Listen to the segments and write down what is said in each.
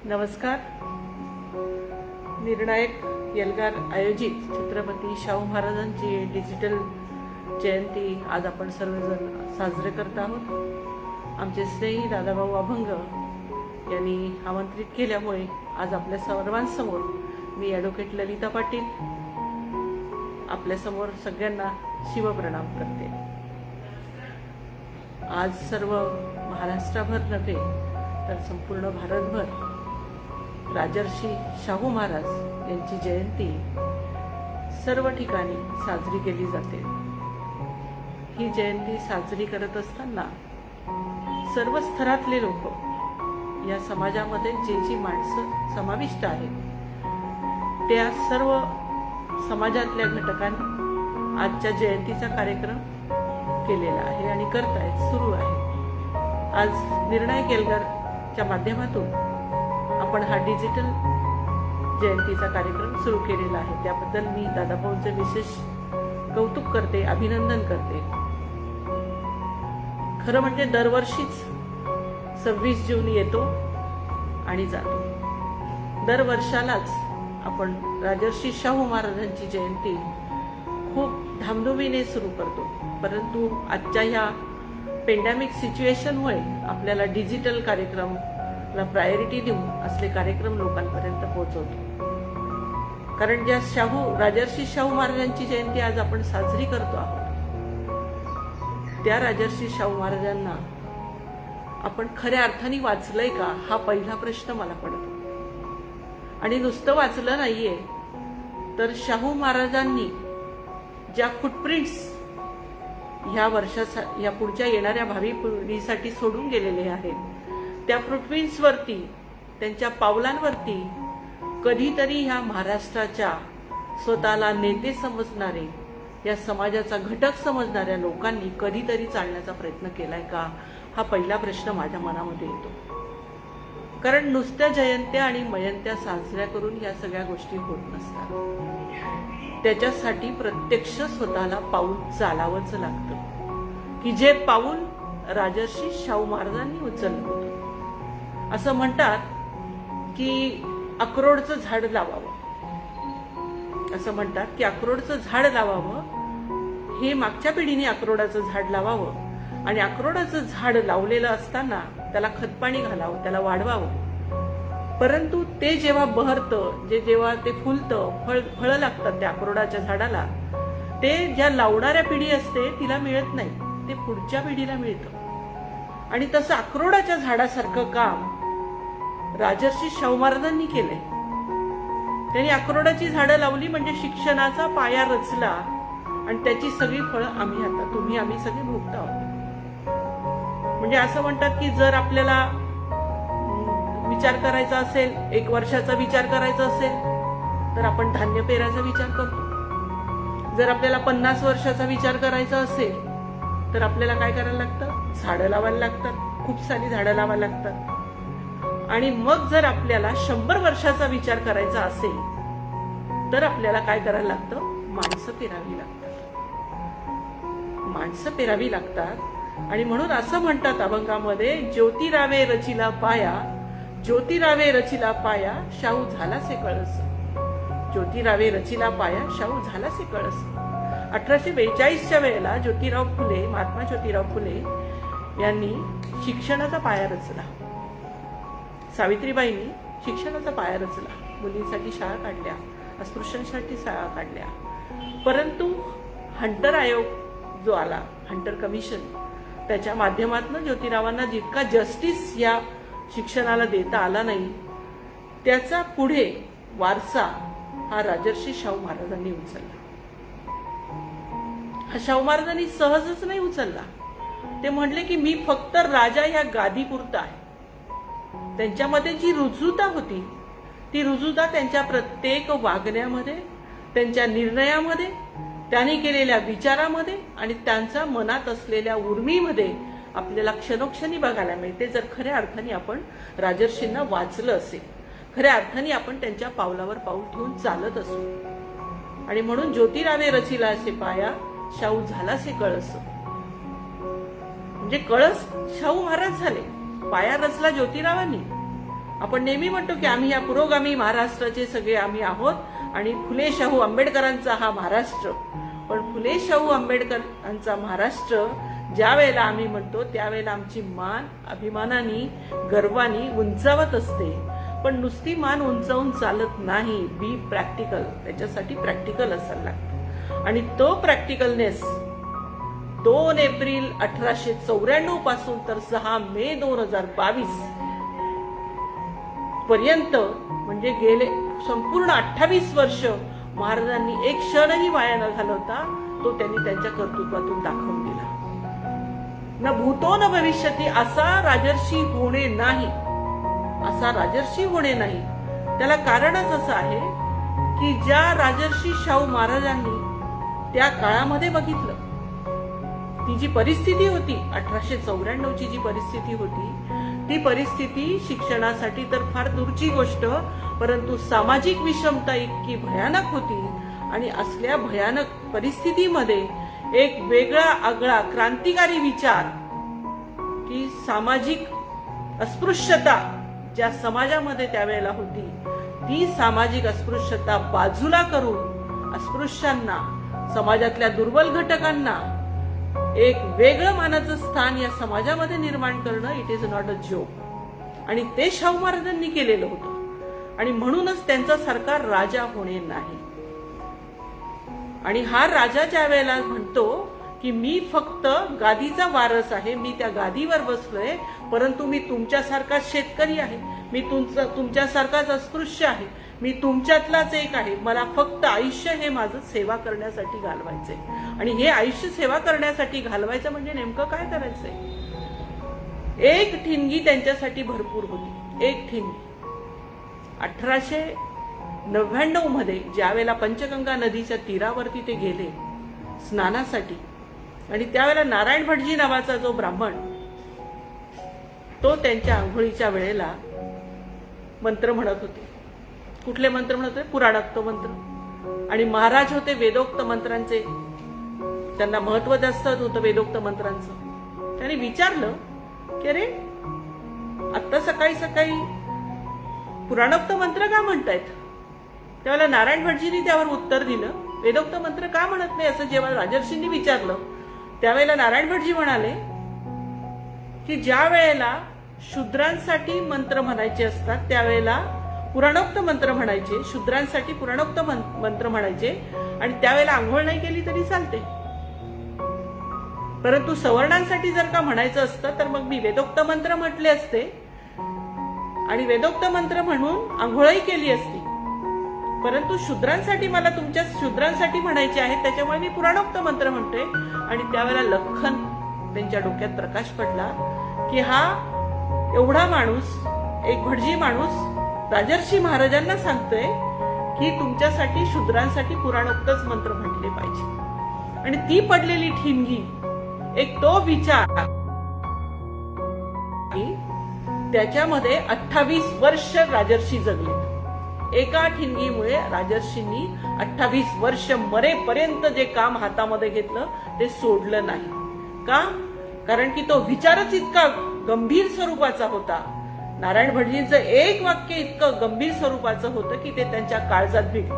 नमस्कार. निर्णायक एल्गार आयोजित छत्रपती शाहू महाराजांची डिजिटल जयंती आज आपण सर्वजण साजरे करत आहोत. आमचे स्नेही दादाभाऊ अभंग यांनी आमंत्रित केल्यामुळे आज आपल्या सर्वांसमोर मी ॲडव्होकेट ललिता पाटील आपल्यासमोर सगळ्यांना शिवप्रणाम करते. आज सर्व महाराष्ट्राभर नव्हे तर संपूर्ण भारतभर राजर्षी शाहू महाराज यांची जयंती सर्व ठिकाणी साजरी केली जाते. ही जयंती साजरी करत असताना सर्व स्तरातले लोक, या समाजामध्ये जी माणसं समाविष्ट आहेत त्या सर्व समाजातल्या घटकांनी आजच्या जयंतीचा कार्यक्रम केलेला आहे आणि करतायत, सुरू आहे. आज निर्णायक एल्गारच्या माध्यमातून आपण हा डिजिटल जयंतीचा कार्यक्रम सुरू केलेला आहे. त्याबद्दल मी दादाभाऊंचे विशेष कौतुक करते, अभिनंदन करते. खरं म्हणजे दरवर्षीच 26 जून येतो आणि जातो. दरवर्षालाच आपण राजर्षी शाहू महाराजांची जयंती खूप धामधुमीने सुरू करतो. परंतु आजच्या ह्या पेंडेमिक सिच्युएशनमुळे आपल्याला डिजिटल कार्यक्रमला प्रायोरिटी देऊन असले कार्यक्रम लोकांपर्यंत पोहोचवतो. कारण ज्या राजर्षी शाहू महाराजांची जयंती आज आपण साजरी करतो आहोत, त्या राजर्षी शाहू महाराजांना आपण खऱ्या अर्थाने वाचलंय का, हा पहिला प्रश्न मला पडतो. आणि नुसतं वाचलं नाहीये तर शाहू महाराजांनी ज्या फुटप्रिंट्स या पुढच्या येणाऱ्या भावी पिढीसाठी सोडून गेलेले आहेत, त्या फुटप्रिंट्सवरती, त्यांच्या पावलांवरती कधीतरी ह्या महाराष्ट्राच्या स्वतःला नेते समजणारे, या समाजाचा घटक समजणाऱ्या लोकांनी कधीतरी चालण्याचा प्रयत्न केलाय का, हा पहिला प्रश्न माझ्या मनामध्ये येतो. कारण नुसत्या जयंत्या आणि मयंत्या साजऱ्या करून या सगळ्या गोष्टी होत नसतात. त्याच्यासाठी प्रत्यक्ष स्वतःला पाऊल चालावंच लागतं, की जे पाऊल राजर्षी शाहू महाराजांनी उचललं होतं. असं म्हणतात की अक्रोडचं झाड लावावं, असं म्हणतात की अक्रोडचं झाड लावावं, हे मागच्या पिढीने अक्रोडाचं झाड लावावं आणि अक्रोडाचं झाड लावलेलं असताना त्याला खतपाणी घालावं, त्याला वाढवावं. परंतु ते जेव्हा बहरतं, जेव्हा ते फुलतं, फळं लागतात त्या अक्रोडाच्या झाडाला, ते ज्या लावणाऱ्या पिढी असते तिला मिळत नाही, ते पुढच्या पिढीला मिळतं. आणि तसं अक्रोडाच्या झाडासारखं काम राजर्षी शाहू महाराजांनी केलंय. त्यांनी अक्रोडाची झाडं लावली म्हणजे शिक्षणाचा पाया रचला आणि त्याची सगळी फळं आम्ही सगळे भोगतो आहोत. म्हणजे असं म्हणतात की जर आपल्याला विचार करायचा असेल, 1 वर्षाचा विचार करायचा असेल तर आपण धान्य पेरायचा विचार करतो. जर आपल्याला 50 वर्षाचा विचार करायचा असेल तर आपल्याला काय करायला लागतं, झाडं लावायला लागतात, खूप सारी झाडं लावायला लागतात. आणि मग जर आपल्याला 100 वर्षाचा विचार करायचा असेल तर आपल्याला काय करायला लागतं, माणसं पेरावी लागतात. आणि म्हणून असं म्हणतात अभंगामध्ये, ज्योतिरावे रचिला पाया शाहू झालासे कळस. ज्योतिरावे रचिला पाया शाहू झालासे कळस. 1842च्या वेळेला महात्मा ज्योतिराव फुले यांनी शिक्षणाचा पाया रचला. सावित्रीबाईंनी शिक्षणाचा पाया रचला, मुलींसाठी शाळा काढल्या, अस्पृश्यांसाठी शाळा काढल्या. परंतु हंटर आयोग जो आला, हंटर कमिशन, त्याच्या माध्यमातून ज्योतिरावांना जितका जस्टिस या शिक्षणाला देता आला नाही, त्याचा पुढे वारसा हा राजर्षी शाहू महाराजांनी उचलला. हा शाहू महाराजांनी सहजच नाही उचलला. ते म्हणले की मी फक्त राजा या गादीपुरता आहे. त्यांच्यामध्ये जी रुजुता होती, ती रुजुता त्यांच्या प्रत्येक वागण्यामध्ये, त्यांच्या निर्णयामध्ये, त्यांनी केलेल्या विचारामध्ये आणि त्यांच्या मनात असलेल्या उर्मीमध्ये आपल्याला क्षणोक्षणी बघायला मिळते. जर खऱ्या अर्थाने आपण राजर्षींना वाचलं असेल, खऱ्या अर्थाने आपण त्यांच्या पावलावर पाऊल ठेवून चालत असू. आणि म्हणून ज्योतिरावे रचिला असे पाया शाहू झालासे कळस. म्हणजे कळस शाहू महाराज झाले, पाया रचला ज्योतिरावांनी. आपण नेहमी म्हणतो की आम्ही या पुरोगामी महाराष्ट्राचे सगळे आम्ही आहोत आणि फुले शाहू आंबेडकरांचा हा महाराष्ट्र. पण फुले शाहू आंबेडकरांचा महाराष्ट्र ज्या वेळेला आम्ही म्हणतो त्यावेळेला आमची मान अभिमानाने गर्वाने उंचावत असते. पण नुसती मान उंचावून चालत नाही. बी प्रॅक्टिकल. त्याच्यासाठी प्रॅक्टिकल असायला लागतं आणि तो प्रॅक्टिकलनेस 2 एप्रिल 1894 पासून तर 6 मे 2022 पर्यंत म्हणजे गेले संपूर्ण 28 वर्ष महाराजांनी एक क्षणही वाया न घालवता तो त्यांनी त्यांच्या कर्तृत्वातून दाखवून दिला. न भूतो न भविष्यती असा राजर्षी होणे नाही. असा राजर्षी होणे नाही. त्याला कारणच असं आहे की ज्या राजर्षी शाहू महाराजांनी त्या काळामध्ये बघितलं, ती जी परिस्थिती होती 1894 जी परिस्थिती होती, ती परिस्थिती शिक्षणासाठी तर फार दूरची गोष्ट, परंतु सामाजिक विषमता इतकी भयानक होती. आणि असल्या भयानक परिस्थितीमध्ये एक वेगळा आगळा क्रांतिकारी विचार की सामाजिक अस्पृश्यता ज्या समाजामध्ये त्यावेळेला होती, ती सामाजिक अस्पृश्यता बाजूला करून अस्पृश्यांना, समाजातल्या दुर्बल घटकांना एक वेगळं मानाचं स्थान या समाजामध्ये निर्माण करणं it is not a joke. आणि ते शाहू महाराजांनी केलेलं होतं आणि म्हणूनच त्यांचा सरकार राजा होणे नाही. आणि हा राजा ज्या वेळेला म्हणतो की मी फक्त गादीचा वारस आहे, मी त्या गादीवर बसलोय, परंतु मी तुमच्यासारखा शेतकरी आहे, मी तुमच्यासारखाच अस्पृश्य आहे, मी तुमच्यातलाच एक आहे, मला फक्त आयुष्य हे माझं सेवा करण्यासाठी घालवायचंय. आणि हे आयुष्य सेवा करण्यासाठी घालवायचं म्हणजे नेमकं काय करायचंय? एक ठिणगी त्यांच्यासाठी भरपूर होती. एक ठिणगी. 1899 मध्ये ज्यावेळेला पंचगंगा नदीच्या तीरावरती ते गेले स्नानासाठी, आणि त्यावेळेला नारायण भटजी नावाचा जो ब्राह्मण, तो त्यांच्या आंघोळीच्या वेळेला मंत्र म्हणत होते. कुठले मंत्र म्हणत होते? पुराणोक्त मंत्र. आणि महाराज होते वेदोक्त मंत्रांचे, त्यांना महत्व जास्त होतं वेदोक्त मंत्रांचं. त्यांनी विचारलं की अरे आत्ता सकाळी सकाळी पुराणोक्त मंत्र का म्हणतायत? त्यावेळेला नारायण भटजींनी त्यावर उत्तर दिलं, वेदोक्त मंत्र का म्हणत नाही असं जेव्हा राजर्षींनी विचारलं, त्यावेळेला नारायण भटजी म्हणाले की ज्या वेळेला शूद्रांसाठी मंत्र म्हणायचे असतात त्यावेळेला पुराणोक्त मंत्र म्हणायचे, शूद्रांसाठी पुराणोक्त मंत्र म्हणायचे, आणि त्यावेळेला आंघोळ नाही केली तरी चालते. परंतु सवर्णांसाठी जर का म्हणायचं असतं तर मग मी वेदोक्त मंत्र म्हटले असते आणि वेदोक्त मंत्र म्हणून आंघोळही केली असती. परंतु शूद्रांसाठी मला तुमच्या शूद्रांसाठी म्हणायचे आहेत, त्याच्यामुळे मी पुराणोक्त मंत्र म्हणतोय. आणि त्यावेळेला लख्खन त्यांच्या डोक्यात प्रकाश पडला की हा एवढा माणूस, एक भटजी माणूस राजर्षी महाराजांना सांगतोय की तुमच्यासाठी शूद्रांसाठी पुराणोक्तच मंत्र म्हटले पाहिजे. आणि ती पडलेली ठिणगी, एक तो विचार, त्याच्यामध्ये 28 वर्ष राजर्षी जगले. एका ठिणगीमुळे राजर्षींनी 28 वर्ष मरेपर्यंत जे काम हातामध्ये घेतलं ते सोडलं नाही. का? कारण की तो विचारच इतका गंभीर स्वरूपाचा होता. नारायण भटजींचं एक वाक्य इतकं गंभीर स्वरूपाचं होतं की ते त्यांच्या काळजात भिडलं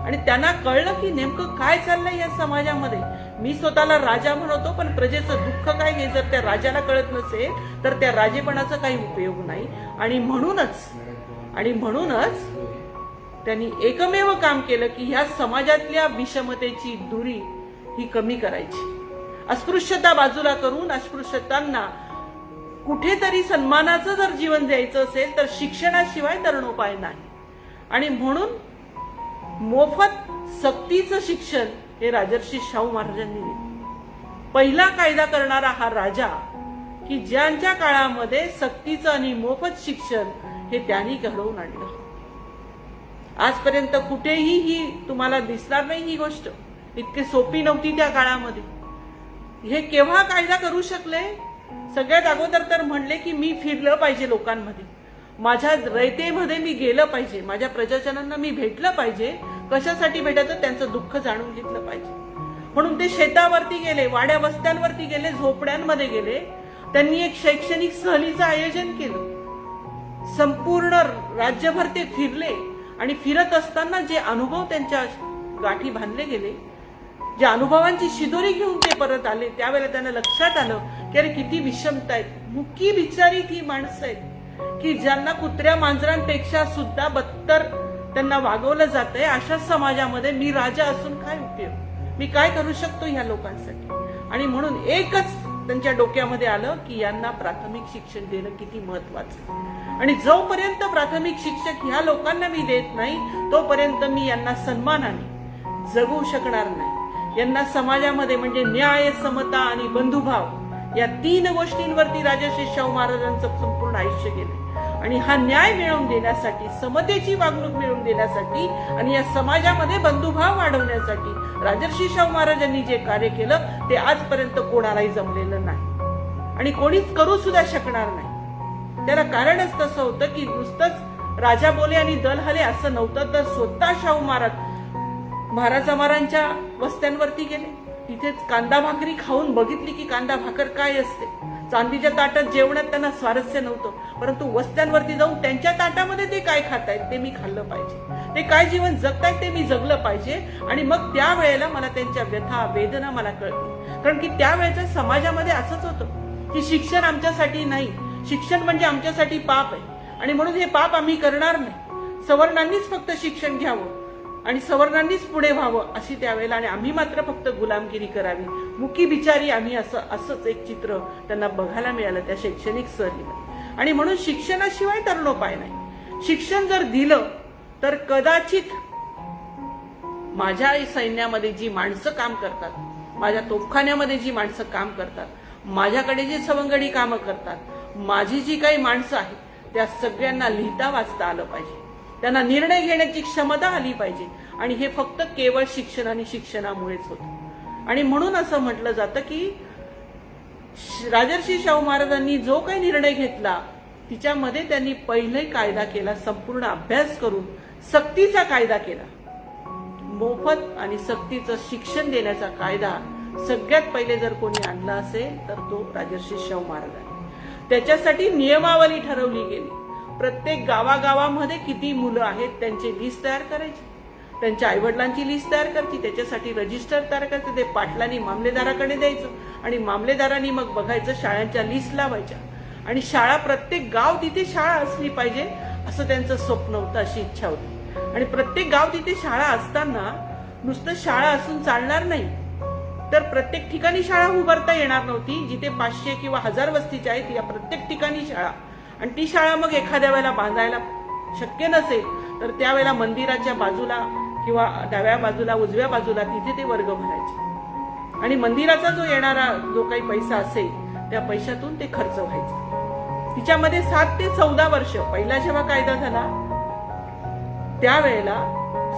आणि त्यांना कळलं की नेमकं काय चाललंय या समाजामध्ये. मी स्वतःला राजा म्हणतो, पण प्रजेचं दुःख काय हे जर त्या राजाला कळत नसेल तर त्या राजेपणाचा काही उपयोग नाही. आणि म्हणूनच त्यांनी एकमेव काम केलं की ह्या समाजातल्या विषमतेची दुरी ही कमी करायची. अस्पृश्यता बाजूला करून अस्पृश्यतांना कुठेतरी सन्मानाचं जर जीवन द्यायचं असेल तर शिक्षणाशिवाय तरणोपाय नाही. आणि म्हणून मोफत सक्तीचं शिक्षण हे राजर्षी शाहू महाराजांनी दिलं. पहिला कायदा करणारा हा राजा की ज्यांच्या काळामध्ये सक्तीचं आणि मोफत शिक्षण हे त्यांनी घडवून आणलं. आजपर्यंत कुठेही ही तुम्हाला दिसणार नाही ही गोष्ट. इतकी सोपी नव्हती त्या काळामध्ये. हे केव्हा कायदा करू शकले? सगळ्यात अगोदर तर म्हणले की मी फिरलं पाहिजे लोकांमध्ये, माझ्या रयतेमध्ये मी गेलं पाहिजे, माझ्या प्रजाजनांना मी भेटलं पाहिजे. कशासाठी भेटायचं? त्यांचं दुःख जाणून घेतलं पाहिजे. म्हणून ते शेतावरती गेले, वाड्या वस्त्यांवरती गेले, झोपड्यांमध्ये गेले. त्यांनी एक शैक्षणिक सहलीचं आयोजन केलं संपूर्ण राज्यभर ते फिरले आणि फिरत असताना जे अनुभव त्यांच्या गाठी बांधले गेले, ज्या अनुभवांची शिदोरी घेऊन ते परत आले, त्यावेळेला त्यांना लक्षात आलं की अरे किती विषमता आहेत, मुकी बिचारी ती माणसं आहेत की ज्यांना कुत्र्या मांजरांपेक्षा सुद्धा बत्तर त्यांना वागवलं जातंय. अशा समाजामध्ये मी राजा असून काय उपयोग, मी काय करू शकतो ह्या लोकांसाठी. आणि म्हणून एकच त्यांच्या डोक्यामध्ये आलं की यांना प्राथमिक शिक्षण देणं किती महत्वाचं, आणि जोपर्यंत प्राथमिक शिक्षक ह्या लोकांना मी देत नाही तोपर्यंत मी यांना सन्मानाने जगू शकणार नाही. यांना समाजामध्ये म्हणजे न्याय, समता आणि बंधुभाव या 3 गोष्टींवरती राजर्षी शाहू महाराजांचं संपूर्ण आयुष्य गेले. आणि हा न्याय मिळवून देण्यासाठी, समतेची वागणूक मिळवून देण्यासाठी आणि या समाजामध्ये बंधुभाव वाढवण्यासाठी राजर्षी शाहू महाराजांनी जे कार्य केलं ते आजपर्यंत कोणालाही जमलेलं नाही आणि कोणीच करू सुद्धा शकणार नाही. त्याला कारणच तसं होतं की नुसतंच राजा बोले आणि दल हले असं नव्हतं, तर स्वतः शाहू महाराजांच्या वस्त्यांवरती गेले, तिथेच कांदा भाकरी खाऊन बघितली की कांदा भाकर काय असते. चांदीच्या ताटात जेवणात त्यांना स्वारस्य नव्हतं, परंतु वस्त्यांवरती जाऊन त्यांच्या ताटामध्ये ते काय खातायत ते मी खाल्लं पाहिजे, ते काय जीवन जगतायत ते मी जगलं पाहिजे. आणि मग त्यावेळेला मला त्यांच्या व्यथा वेदना मला कळतील, कारण की त्यावेळेच्या समाजामध्ये असंच होतं की शिक्षण आमच्यासाठी नाही, शिक्षण म्हणजे आमच्यासाठी पाप आहे आणि म्हणून हे पाप आम्ही करणार नाही, सवर्णांनीच फक्त शिक्षण घ्यावं आणि सवर्णांनीच पुढे व्हावं अशी त्यावेळेला, आणि आम्ही मात्र फक्त गुलामगिरी करावी, मुकी बिचारी आम्ही, असंच एक चित्र त्यांना बघायला मिळालं त्या शैक्षणिक सहलीमध्ये. आणि म्हणून शिक्षणाशिवाय तरणोपाय नाही. शिक्षण जर दिलं तर कदाचित माझ्या सैन्यामध्ये जी माणसं काम करतात, माझ्या तोफखान्यामध्ये जी माणसं काम करतात, माझ्याकडे जे सवंगडी कामं करतात, माझी जी काही माणसं आहेत त्या सगळ्यांना लिहिता वाचता आलं पाहिजे, त्यांना निर्णय घेण्याची क्षमता आली पाहिजे. आणि हे फक्त केवळ शिक्षण आणि शिक्षणामुळेच होतं. आणि म्हणून असं म्हटलं जातं की राजर्षी शाहू महाराजांनी जो काही निर्णय घेतला तिच्यामध्ये त्यांनी पहिले कायदा केला, संपूर्ण अभ्यास करून सक्तीचा कायदा केला. मोफत आणि सक्तीचं शिक्षण देण्याचा कायदा सगळ्यात पहिले जर कोणी आणला असेल तर तो राजर्षी शाहू महाराजांनी. त्याच्यासाठी नियमावली ठरवली गेली. प्रत्येक गावागावामध्ये किती मुलं आहेत त्यांची लिस्ट तयार करायची, त्यांच्या आईवडिलांची लिस्ट तयार करायची, त्याच्यासाठी रजिस्टर तयार करायचं, ते पाटलांनी मामलेदाराकडे द्यायचं आणि मामलेदारांनी मग बघायचं, शाळांच्या लिस्ट लावायच्या. आणि शाळा, प्रत्येक गाव तिथे शाळा असली पाहिजे असं त्यांचं स्वप्न होतं, अशी इच्छा होती. आणि प्रत्येक गाव तिथे शाळा असताना नुसतं शाळा असून चालणार नाही, तर प्रत्येक ठिकाणी शाळा उभारता येणार नव्हती. जिथे 500 किंवा 1000 वस्तीच्या आहेत या प्रत्येक ठिकाणी शाळा, आणि ती शाळा मग एखाद्या वेळेला बांधायला शक्य नसेल तर त्यावेळेला मंदिराच्या बाजूला किंवा डाव्या बाजूला, उजव्या बाजूला तिथे ते वर्ग भरायचे आणि मंदिराचा जो येणारा जो काही पैसा असेल त्या पैशातून ते खर्च व्हायचा. तिच्यामध्ये 7 ते 14 वर्ष, पहिला जेव्हा कायदा झाला त्यावेळेला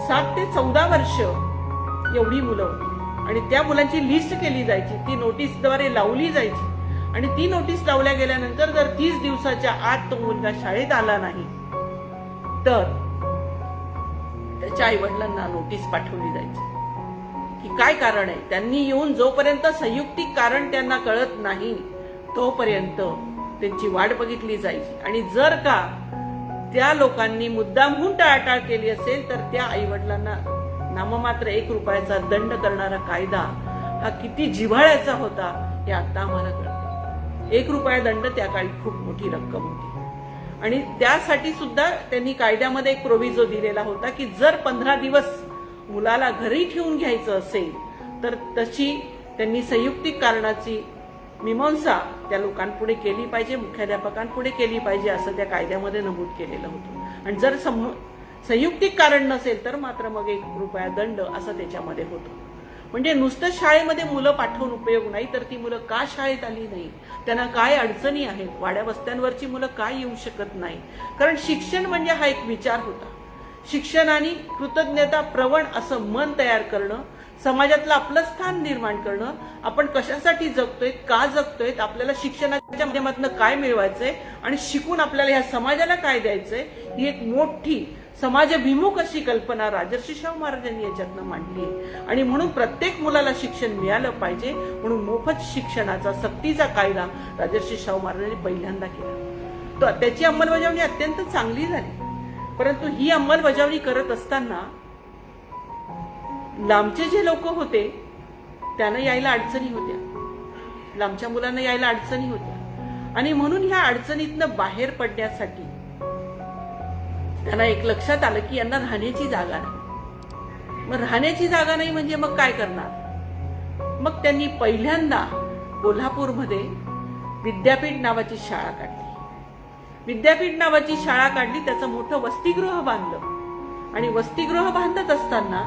7 ते 14 वर्ष एवढी मुलं होती आणि त्या मुलांची लिस्ट केली जायची, ती नोटीसद्वारे लावली जायची. आणि ती नोटीस लावल्या गेल्यानंतर जर 30 दिवसाच्या आत तो मुलगा शाळेत आला नाही तर त्याच्या आई वडिलांना नोटीस पाठवली जायची की काय कारण आहे. त्यांनी येऊन जोपर्यंत संयुक्तिक कारण त्यांना कळत नाही तोपर्यंत त्यांची वाट बघितली जायची. आणि जर का त्या लोकांनी मुद्दामहून टाळाटाळ केली असेल तर त्या आई वडिलांना नाममात्र 1 रुपयाचा दंड करणारा कायदा हा किती जिव्हाळ्याचा होता हे आता आम्हाला कळतं. 1 रुपया दंड त्या काळी खूप मोठी रक्कम होती. आणि त्यासाठी सुद्धा त्यांनी कायद्यामध्ये एक प्रोव्हिजो दिलेला होता की जर 15 दिवस मुलाला घरी ठेवून घ्यायचं असेल तर तशी त्यांनी संयुक्तिक कारणाची मीमांसा त्या लोकांपुढे केली पाहिजे, मुख्याध्यापकांपुढे केली पाहिजे असं त्या कायद्यामध्ये नमूद केलेलं होतं. आणि जर संयुक्तिक कारण नसेल तर मात्र मग 1 रुपया दंड असं त्याच्यामध्ये होतं. म्हणजे नुसतं शाळेमध्ये मुलं पाठवून उपयोग नाही, तर ती मुलं का शाळेत आली नाही, त्यांना काय अडचणी आहेत, वाड्या वस्त्यांवरची मुलं काय येऊ शकत नाही. कारण शिक्षण म्हणजे हा एक विचार होता. शिक्षणाने कृतज्ञता प्रवण असं मन तयार करणं, समाजातलं आपलं स्थान निर्माण करणं, आपण कशासाठी जगतोय, का जगतोय, आपल्याला शिक्षणाच्या माध्यमातून काय मिळवायचंय आणि शिकून आपल्याला ह्या समाजाला काय द्यायचंय, ही एक मोठी समाजभिमुख अशी कल्पना राजर्षी शाहू महाराजांनी याच्यातनं मांडली. आणि म्हणून प्रत्येक मुलाला शिक्षण मिळालं पाहिजे म्हणून मोफत शिक्षणाचा सक्तीचा कायदा राजर्षी शाहू महाराजांनी पहिल्यांदा केला. त्याची अंमलबजावणी अत्यंत चांगली झाली, परंतु ही अंमलबजावणी करत असताना लांबचे जे लोक होते त्यांना यायला अडचणी होत्या, लांबच्या मुलांना यायला अडचणी होत्या, आणि म्हणून ह्या अडचणीतनं बाहेर पडण्यासाठी त्यांना एक लक्षात आलं की यांना राहण्याची जागा नाही. मग राहण्याची जागा नाही म्हणजे मग काय करणार? मग त्यांनी पहिल्यांदा कोल्हापूरमध्ये विद्यापीठ नावाची शाळा काढली. विद्यापीठ नावाची शाळा काढली, त्याचं मोठं वसतिगृह बांधलं, आणि वसतिगृह बांधत असताना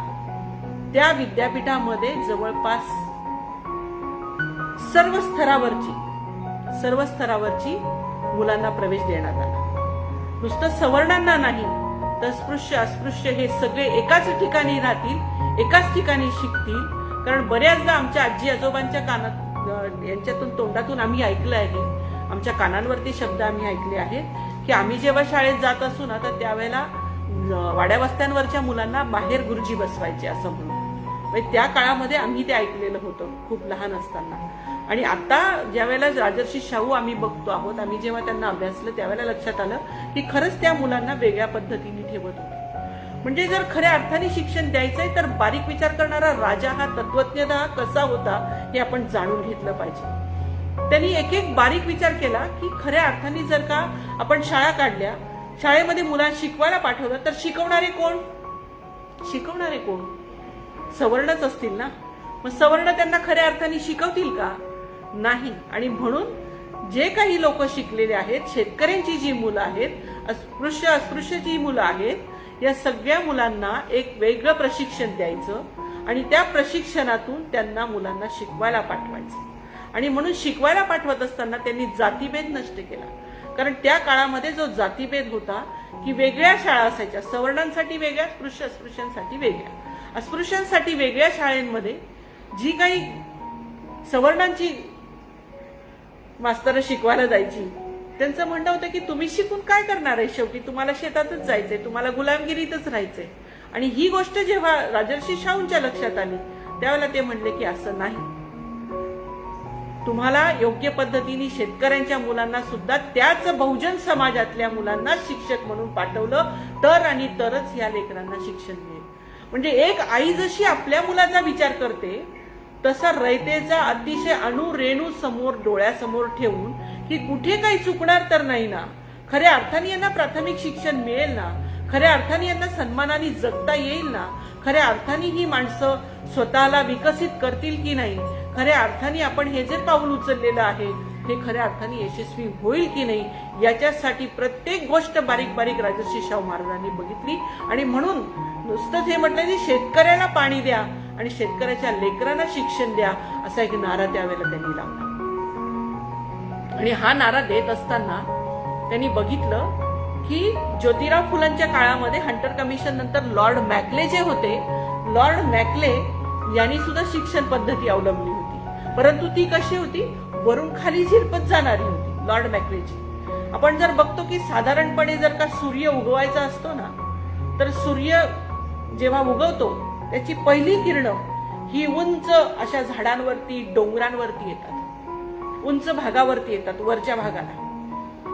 त्या विद्यापीठामध्ये जवळपास सर्व स्तरावरची मुलांना प्रवेश देण्यात आला. नुसतं सवर्णांना नाही तर स्पृश्य अस्पृश्य हे सगळे एकाच ठिकाणी राहतील, एकाच ठिकाणी शिकतील. कारण बऱ्याचदा आमच्या आजी आजोबांच्या कानात यांच्यातून तोंडातून आम्ही ऐकलं आहे, आमच्या कानांवरती शब्द आम्ही ऐकले आहेत की आम्ही जेव्हा शाळेत जात असू ना तर त्यावेळेला वाड्या वस्त्यांवरच्या मुलांना बाहेर गुरुजी बसवायचे असं म्हणून. म्हणजे त्या काळामध्ये आम्ही ते ऐकलेलं होतं खूप लहान असताना. आणि आता ज्या वेळेला राजर्षी शाहू आम्ही बघतो आहोत, आम्ही जेव्हा त्यांना अभ्यासलं त्यावेळेला लक्षात आलं की खरंच त्या मुलांना वेगळ्या पद्धतीने ठेवत होते. म्हणजे जर खऱ्या अर्थाने शिक्षण द्यायचंय तर बारीक विचार करणारा राजा हा तत्वज्ञ कसा होता हे आपण जाणून घेतलं पाहिजे. त्यांनी एक एक बारीक विचार केला की खऱ्या अर्थाने जर का आपण शाळा काढल्या, शाळेमध्ये मुलांना शिकवायला पाठवलं तर शिकवणारे कोण? सवर्णच असतील ना. मग सवर्ण त्यांना खऱ्या अर्थाने शिकवतील का? नाही. आणि म्हणून जे काही लोक शिकलेले आहेत, शेतकऱ्यांची जी मुलं आहेत, अस्पृश्यची मुलं आहेत, या सगळ्या मुलांना एक वेगळं प्रशिक्षण द्यायचं आणि त्या प्रशिक्षणातून त्यांना मुलांना शिकवायला पाठवायचं. आणि म्हणून शिकवायला पाठवत असताना त्यांनी जातीभेद नष्ट केला. कारण त्या काळामध्ये जो जातीभेद होता की वेगळ्या शाळा असायच्या, सवर्णांसाठी वेगळ्या, अस्पृश्यांसाठी वेगळ्या. अस्पृश्यांसाठी वेगळ्या शाळेमध्ये जी काही सवर्णांची मास्तर शिकवायला जायची, त्यांचं म्हणणं होतं की तुम्ही शिकून काय करणार आहे, शेवटी तुम्हाला शेतातच जायचंय, तुम्हाला गुलामगिरीतच राहायचंय. आणि ही गोष्ट जेव्हा राजर्षी शाहूंच्या लक्षात आली त्यावेळेला ते म्हणले की असं नाही, तुम्हाला योग्य पद्धतीने शेतकऱ्यांच्या मुलांना सुद्धा त्याच बहुजन समाजातल्या मुलांना शिक्षक म्हणून पाठवलं तर आणि तरच या लेकरांना शिक्षण मिळेल. म्हणजे एक आई जशी आपल्या मुलाचा विचार करते तसा रयतेचा अतिशय अणुरेणू समोर डोळ्यासमोर ठेवून की कुठे काही चुकणार तर नाही ना, खऱ्या अर्थाने यांना प्राथमिक शिक्षण मिळेल ना, खऱ्या अर्थाने यांना सन्मानाने जगता येईल ना, खऱ्या अर्थाने ही माणसं स्वतःला विकसित करतील की नाही, खऱ्या अर्थाने आपण हे जे पाऊल उचललेलं आहे हे खऱ्या अर्थाने यशस्वी होईल की नाही, याच्यासाठी प्रत्येक गोष्ट बारीक बारीक राजर्षी शाहू महाराजांनी बघितली. आणि म्हणून नुसतंच हे म्हटलं की शेतकऱ्याला पाणी द्या आणि शेतकऱ्याच्या लेकरांना शिक्षण द्या असा एक नारा त्यावेळेला त्यांनी लावला. आणि हा नारा देत असताना त्यांनी बघितलं की ज्योतिराव फुलांच्या काळामध्ये हंटर कमिशन नंतर लॉर्ड मॅकले जे होते, लॉर्ड मॅकले यांनी सुद्धा शिक्षण पद्धती अवलंबली होती, परंतु ती कशी होती, वरून खाली झिरपत जाणारी होती लॉर्ड मॅकलेची. आपण जर बघतो की साधारणपणे जर का सूर्य उगवायचा असतो ना तर सूर्य जेव्हा उगवतो त्याची पहिली किरणं ही उंच अशा झाडांवरती, डोंगरांवरती येतात, उंच भागावरती येतात, वरच्या भागाला,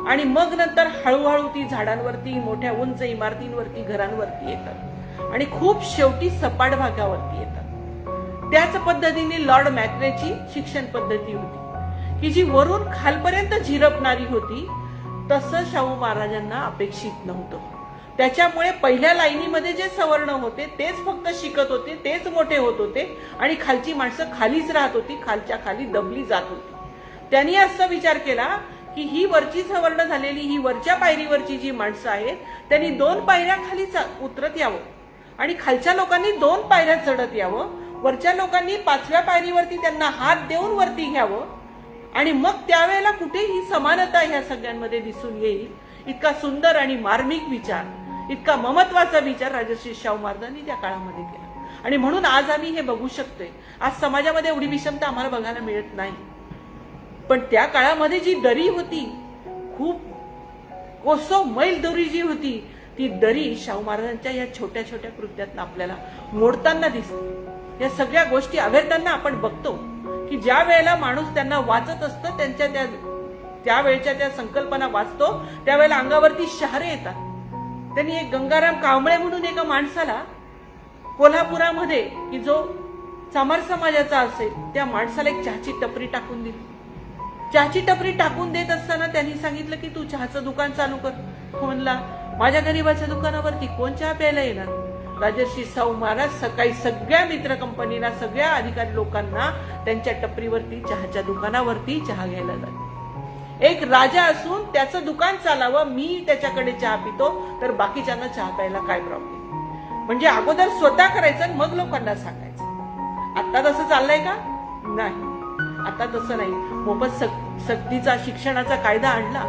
आणि मग नंतर हळूहळू ती झाडांवरती, मोठ्या उंच इमारतींवरती, घरांवरती येतात आणि खूप शेवटी सपाट भागावरती येतात. त्याच पद्धतीने लॉर्ड मॅकलेची शिक्षण पद्धती होती की जी वरून खालपर्यंत झिरपणारी होती. तसं शाहू महाराजांना अपेक्षित नव्हतं. त्याच्यामुळे पहिल्या लाईनीमध्ये जे सवर्ण होते तेच फक्त शिकत होते, तेच मोठे होत होते आणि खालची माणसं खालीच राहत होती, खालच्या खाली दबली जात होती. त्यांनी असा विचार केला की ही वरची सवर्ण झालेली, ही वरच्या पायरीवरची जी माणसं आहेत त्यांनी 2 पायऱ्या खाली उतरत यावं आणि खालच्या लोकांनी 2 पायऱ्या चढत यावं, वरच्या लोकांनी 5व्या पायरीवरती त्यांना हात देऊन वरती घ्यावं आणि मग त्यावेळेला कुठेही समानता ह्या सगळ्यांमध्ये दिसून येईल. इतका सुंदर आणि मार्मिक विचार, इतका ममत्वाचा विचार राजर्षी शाहू महाराजांनी त्या काळामध्ये केला. आणि म्हणून आज आम्ही हे बघू शकतोय. आज समाजामध्ये एवढी विषमता आम्हाला बघायला मिळत नाही, पण त्या काळामध्ये जी दरी होती, खूप कोसो मैल दरी जी होती, ती दरी शाहू महाराजांच्या या छोट्या छोट्या कृत्यातून आपल्याला मोडताना दिसते. या सगळ्या गोष्टी आवेरताना आपण बघतो की ज्या वेळेला माणूस त्यांना वाचत असतं, त्यांच्या त्या त्यावेळेच्या त्या संकल्पना वाचतो त्यावेळेला अंगावरती शहारे येतात. त्यांनी एक गंगाराम कांबळे म्हणून एका माणसाला कोल्हापुरामध्ये, की जो चामार समाजाचा असेल, त्या माणसाला एक चहाची टपरी टाकून दिली. चहाची टपरी टाकून देत असताना त्यांनी सांगितलं की तू चहाचं दुकान चालू कर. म्हणला माझ्या गरीबाच्या दुकानावरती कोण चहा प्यायला येणार. राजर्षी शाहू महाराज सकाळी सगळ्या मित्र कंपनीला, सगळ्या अधिकारी लोकांना त्यांच्या टपरीवरती, चहाच्या दुकानावरती चहा घ्यायला जाते. एक राजा असून त्याचं दुकान चालावं, मी त्याच्याकडे चहा पितो तर बाकीच्यांना चहा प्यायला काय प्रॉब्लेम. म्हणजे अगोदर स्वतः करायचं आणि मग लोकांना सांगायचं. आता तसं चाललंय का? नाही, आता तसं नाही. मोफत सक्तीचा शिक्षणाचा कायदा आणला.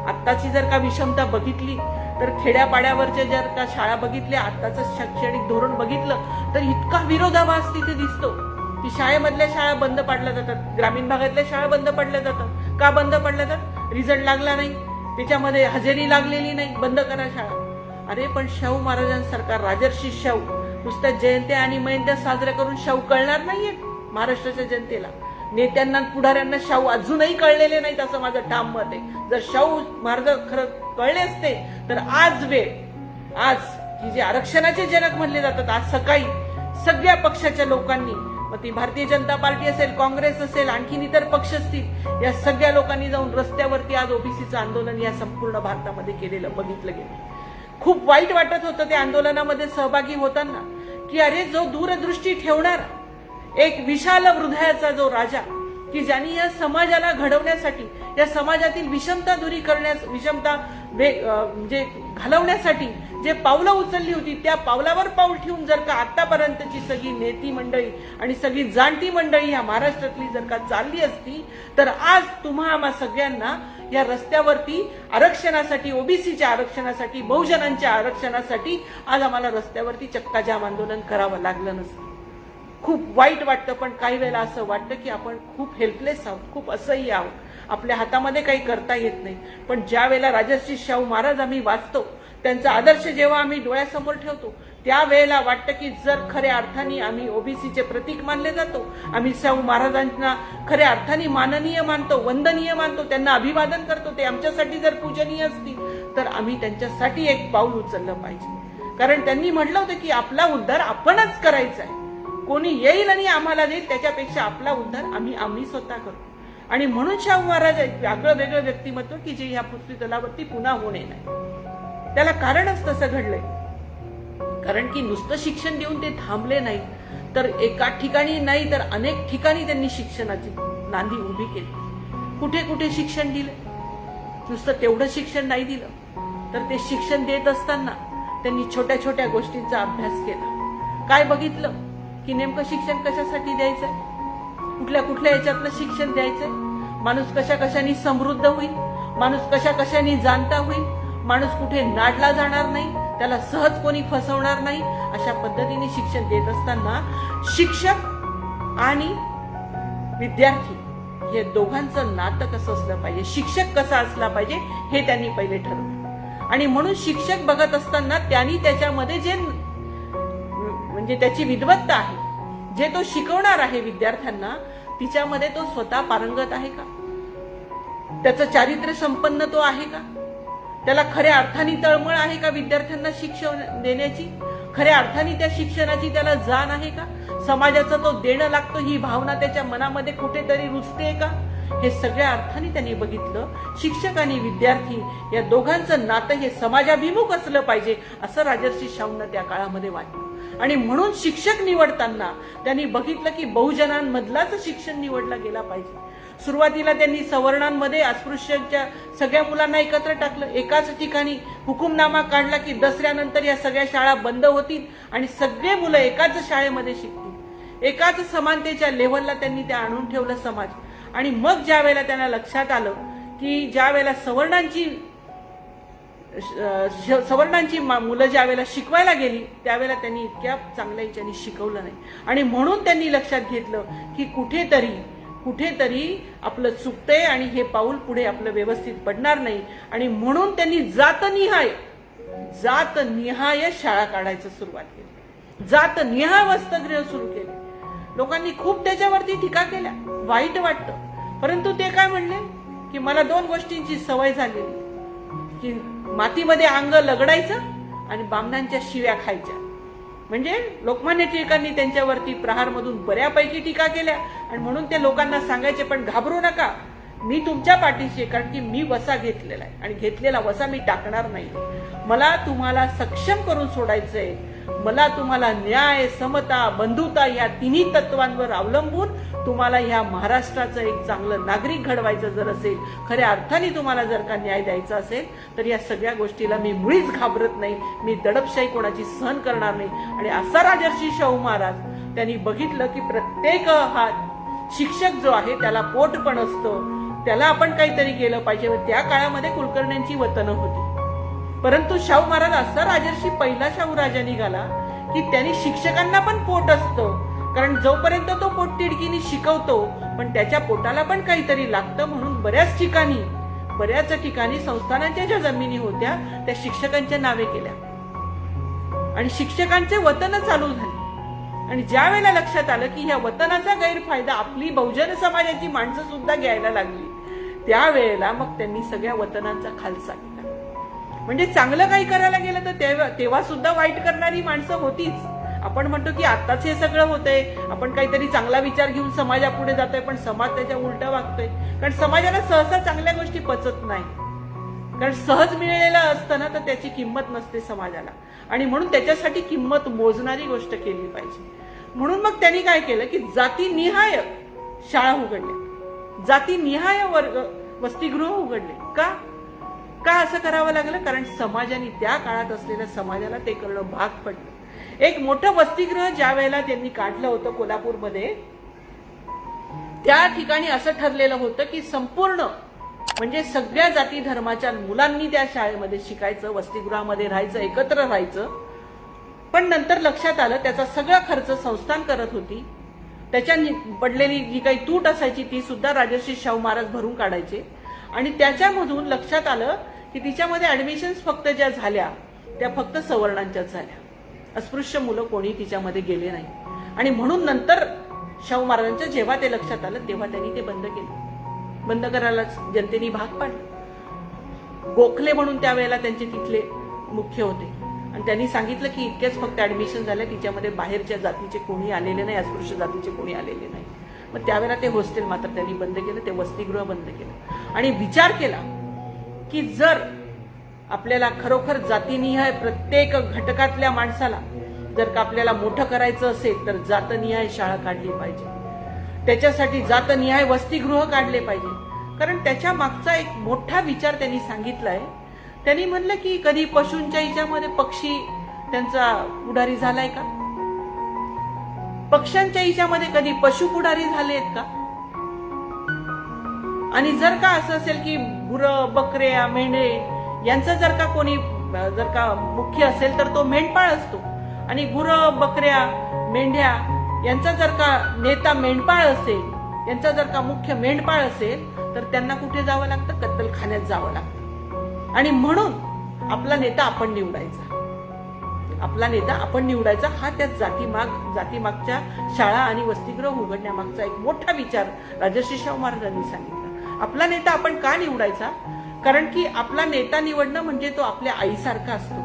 आत्ताची जर का विषमता बघितली तर खेड्यापाड्यावरच्या जर का शाळा बघितल्या, आत्ताचं शैक्षणिक धोरण बघितलं तर इतका विरोधाभास तिथे दिसतो की शाळेमधल्या शाळा बंद पाडल्या जातात, ग्रामीण भागातल्या शाळा बंद पडल्या जातात. का बंद पडल्या जातात? रिझल्ट लागला नाही, त्याच्यामध्ये हजेरी लागलेली नाही, बंद करा शाळा. अरे पण शाहू महाराजांसारखा राजर्षी शाहू नुसत्या जयंत्या आणि मयंत्या साजऱ्या करून शाहू कळणार नाहीये महाराष्ट्राच्या जनतेला. नेत्यांना, पुढाऱ्यांना शाहू अजूनही कळलेले नाहीत असं माझं ठाम मत आहे. जर शाहू महाराज खरं कळले असते तर आज की जे आरक्षणाचे जनक म्हणले जातात, आज सकाळी सगळ्या पक्षाच्या लोकांनी, मग ती भारतीय जनता पार्टी असेल, काँग्रेस असेल, आणखीन इतर पक्ष असतील, या सगळ्या लोकांनी जाऊन रस्त्यावरती आज ओबीसीचं आंदोलन या संपूर्ण भारतामध्ये केलेलं बघितलं गेलं. खूप वाईट वाटत होतं त्या आंदोलनामध्ये सहभागी होताना की अरे जो दूरदृष्टी ठेवणारा, एक विशाल हृदयाचा जो राजा, की ज्यांनी या समाजाला घडवण्यासाठी, या समाजातील विषमता दूरी करण्यास, विषमता म्हणजे घालवण्यासाठी जे पावलं उचलली होती, त्या पावलावर पाऊल ठेवून जर का आतापर्यंतची सगळी नेती मंडळी आणि सगळी जाणती मंडळी या महाराष्ट्रातली जर का चालली असती तर आज तुम्हा आम्हा सगळ्यांना या रस्त्यावरती आरक्षणासाठी, ओबीसीच्या आरक्षणासाठी, बहुजनांच्या आरक्षणासाठी आज आम्हाला रस्त्यावरती चक्काजाम आंदोलन करावं लागलं नसतं. खूप वाईट वाटतं. पण काही वेळेला असं वाटतं की आपण खूप हेल्पलेस आहोत, खूप असह्य आहोत, आपल्या हातामध्ये काही करता येत नाही. पण ज्या वेळेला राजर्षी शाहू महाराज आम्ही वाचतो, त्यांचा आदर्श जेव्हा आम्ही डोळ्यासमोर ठेवतो, त्यावेळेला वाटतं की जर खऱ्या अर्थाने आम्ही ओबीसीचे प्रतीक मानले जातो, आम्ही शाहू महाराजांना खऱ्या अर्थाने माननीय मानतो, वंदनीय मानतो, त्यांना अभिवादन करतो, ते आमच्यासाठी जर पूजनीय असतील तर आम्ही त्यांच्यासाठी एक पाऊल उचललं पाहिजे. कारण त्यांनी म्हटलं होतं की आपला उद्धार आपणच करायचा आहे. कोणी येईल आणि आम्हाला देईल, त्याच्यापेक्षा आपला उद्धार आम्ही स्वतः करू. आणि म्हणून शाहू महाराज एक वेगळं व्यक्तिमत्व की जे या पृथ्वी तलावरती पुन्हा होणे नाही. त्याला कारणच तसं घडलंय. कारण की नुसतं शिक्षण देऊन ते थांबले नाही, तर एका ठिकाणी नाही तर अनेक ठिकाणी त्यांनी शिक्षणाची नांदी उभी केली. कुठे कुठे शिक्षण दिलं, नुसतं तेवढं शिक्षण नाही दिलं, तर ते शिक्षण देत असताना त्यांनी छोट्या छोट्या गोष्टींचा अभ्यास केला. काय बघितलं की नेमकं शिक्षण कशासाठी द्यायचंय, कुठल्या कुठल्या याच्यातलं शिक्षण द्यायचंय, माणूस कशा कशाने समृद्ध होईल, माणूस कशा कशाने जाणता होईल, माणूस कुठे नाडला जाणार नाही, त्याला सहज कोणी फसवणार नाही, अशा पद्धतीने शिक्षण देत असताना शिक्षक आणि विद्यार्थी हे दोघांचं नातं कसं असलं पाहिजे, शिक्षक कसा असला पाहिजे हे त्यांनी पहिले ठरवलं. आणि म्हणून शिक्षक बघत असताना त्यांनी त्याच्यामध्ये जे म्हणजे त्याची विद्वत्ता आहे, जे तो शिकवणार आहे विद्यार्थ्यांना, तिच्यामध्ये तो स्वतः पारंगत आहे का, त्याचं चारित्र्य संपन्न तो आहे का, त्याला खऱ्या अर्थाने तळमळ आहे का विद्यार्थ्यांना शिक्षण देण्याची, खऱ्या अर्थाने त्या शिक्षणाची त्याला जाण आहे का, समाजाचं तो देणं लागतो ही भावना त्याच्या मनामध्ये कुठेतरी रुजते का, हे सगळ्या अर्थाने त्यांनी बघितलं. शिक्षक आणि विद्यार्थी या दोघांचं नातं हे समाजाभिमुख असलं पाहिजे असं राजर्षी शाहूंना त्या काळामध्ये वाटलं. आणि म्हणून शिक्षक निवडताना त्यांनी बघितलं की बहुजनांमधलाच शिक्षण निवडला गेला पाहिजे. सुरुवातीला त्यांनी सवर्णांमध्ये अस्पृश्यांच्या सगळ्या मुलांना एकत्र टाकलं. एकाच ठिकाणी हुकुमनामा काढला की दसऱ्यानंतर या सगळ्या शाळा बंद होतील आणि सगळे मुलं एकाच शाळेमध्ये शिकतील. एकाच समानतेच्या लेव्हलला त्यांनी त्या आणून ठेवलं समाज. आणि मग ज्या वेळेला त्यांना लक्षात आलं की ज्या वेळेला सवर्णांची मुलं ज्या वेळेला शिकवायला गेली त्यावेळेला त्यांनी इतक्या चांगल्या याच्यानी शिकवलं नाही. आणि म्हणून त्यांनी लक्षात घेतलं की कुठेतरी आपलं चुकतंय आणि हे पाऊल पुढे आपलं व्यवस्थित पडणार नाही. आणि म्हणून त्यांनी जातनिहाय शाळा काढायचं सुरुवात केली, जातनिहाय वसतिगृह सुरू केले. लोकांनी खूप त्याच्यावरती टीका केल्या, वाईट वाटतं, परंतु ते काय म्हणले की मला दोन गोष्टींची सवय झालेली, की मातीमध्ये अंग लगडायचं आणि बामणांच्या शिव्या खायच्या. म्हणजे लोकमान्य टिळकांनी त्यांच्यावरती प्रहारमधून बऱ्यापैकी टीका केल्या आणि म्हणून ते लोकांना सांगायचे, पण घाबरू नका, मी तुमच्या पाठीशी, कारण की मी वसा घेतलेला आहे आणि घेतलेला वसा मी टाकणार नाही. मला तुम्हाला सक्षम करून सोडायचंय. मला तुम्हाला न्याय, समता, बंधुता या तिन्ही तत्वांवर अवलंबून तुम्हाला ह्या महाराष्ट्राचं एक चांगलं नागरिक घडवायचं जर असेल, खऱ्या अर्थाने तुम्हाला जर का न्याय द्यायचा असेल, तर या सगळ्या गोष्टीला मी मुळीच घाबरत नाही. मी दडपशाही कोणाची सहन करणार नाही. आणि असा राजर्षी शाहू महाराज त्यांनी बघितलं की प्रत्येक हा शिक्षक जो आहे त्याला पोट पण असतं, त्याला आपण काहीतरी केलं पाहिजे. त्या काळामध्ये कुलकर्ण्यांची वतनं होती, परंतु शाहू महाराज असा राजर्षी पहिला शाहू राजा निघाला की त्यांनी शिक्षकांना पण पोट असतं, कारण जोपर्यंत तो पोट तिडकीने शिकवतो पण त्याच्या पोटाला पण काहीतरी लागतं. म्हणून बऱ्याच ठिकाणी संस्थानांच्या ज्या जमिनी होत्या त्या शिक्षकांच्या नावे केल्या आणि शिक्षकांचे वतन चालू झाले. आणि ज्या वेळेला लक्षात आलं की ह्या वतनाचा गैरफायदा आपली बहुजन समाजाची माणसं सुद्धा घ्यायला लागली, त्यावेळेला मग त्यांनी सगळ्या वतनांचा खालसा केला. म्हणजे चांगलं काही करायला गेलं तर तेव्हा सुद्धा वाईट करणारी माणसं होतीच. आपण म्हणतो की आताच हे सगळं होतंय, आपण काहीतरी चांगला विचार घेऊन समाजापुढे जातोय, पण समाज त्याच्या उलटा वागतोय. कारण समाजाला सहसा चांगल्या गोष्टी पचत नाही, कारण सहज मिळालेलं असतं ना तर त्याची किंमत नसते समाजाला. आणि म्हणून त्याच्यासाठी किंमत मोजणारी गोष्ट केली पाहिजे. म्हणून मग त्यांनी काय केलं की जातीनिहाय शाळा उघडल्या, जातीनिहाय वसतिगृह उघडले. का असं करावं लागलं? कारण समाजाने, त्या काळात असलेल्या समाजाला ते करणं भाग पडलं. एक मोठं वसतिगृह ज्या वेळेला त्यांनी काढलं होतं कोल्हापूरमध्ये, त्या ठिकाणी असं ठरलेलं होतं की संपूर्ण म्हणजे सगळ्या जाती धर्माच्या मुलांनी त्या शाळेमध्ये शिकायचं, वसतिगृहामध्ये राहायचं, एकत्र राहायचं. पण नंतर लक्षात आलं त्याचा सगळा खर्च संस्थान करत होती. त्याच्या पडलेली जी काही तूट असायची ती सुद्धा राजर्षी शाहू महाराज भरून काढायचे. आणि त्याच्यामधून लक्षात आलं की तिच्यामध्ये ऍडमिशन्स फक्त ज्या झाल्या त्या फक्त सवर्णांच्याच झाल्या, अस्पृश्य मुलं कोणी तिच्यामध्ये गेले नाही. आणि म्हणून नंतर शाहू महाराजांच्या जेव्हा ते लक्षात आलं तेव्हा त्यांनी ते बंद केलं. बंद करायला जनतेने भाग पाडलं. गोखले म्हणून त्यावेळेला त्यांचे तिथले मुख्य होते आणि त्यांनी सांगितलं की इतक्याच फक्त ऍडमिशन झाल्या, तिच्यामध्ये बाहेरच्या जातीचे कोणी आलेले नाही, अस्पृश्य जातीचे कोणी आलेले नाही. मग त्यावेळेला ते हॉस्टेल मात्र त्यांनी बंद केलं, ते वसतिगृह बंद केलं. आणि विचार केला की जर आपल्याला खरोखर जातीनिहाय प्रत्येक घटकातल्या माणसाला जर का आपल्याला मोठं करायचं असेल तर जातनिहाय शाळा काढली पाहिजे, त्याच्यासाठी जातनिहाय वसतिगृह काढले पाहिजे. कारण त्याच्या मागचा एक मोठा विचार त्यांनी सांगितलाय. त्यांनी म्हणलं की कधी पशूंच्या हिच्यामध्ये पक्षी त्यांचा पुढारी झालाय का? पक्ष्यांच्या हिच्यामध्ये कधी पशु पुढारी झाले आहेत का? आणि जर का असं असेल की गुरं, बकऱ्या, मेंढे यांचं जर का कोणी जर का मुख्य असेल तर तो मेंढपाळ असतो. आणि गुरं, बकऱ्या, मेंढ्या यांचा जर का नेता मेंढपाळ असेल, यांचा जर का मुख्य मेंढपाळ असेल तर त्यांना कुठे जावं लागतं? कत्तलखान्यात जावं लागतं. आणि म्हणून आपला नेता आपण निवडायचा, आपला नेता आपण निवडायचा. हा त्या जातीमागच्या शाळा आणि वसतिगृह उघडण्यामागचा एक मोठा विचार राजर्षी शाहू महाराजांनी सांगितला. आपला नेता आपण का निवडायचा? कारण की आपला नेता निवडणं म्हणजे तो आपल्या आईसारखा असतो.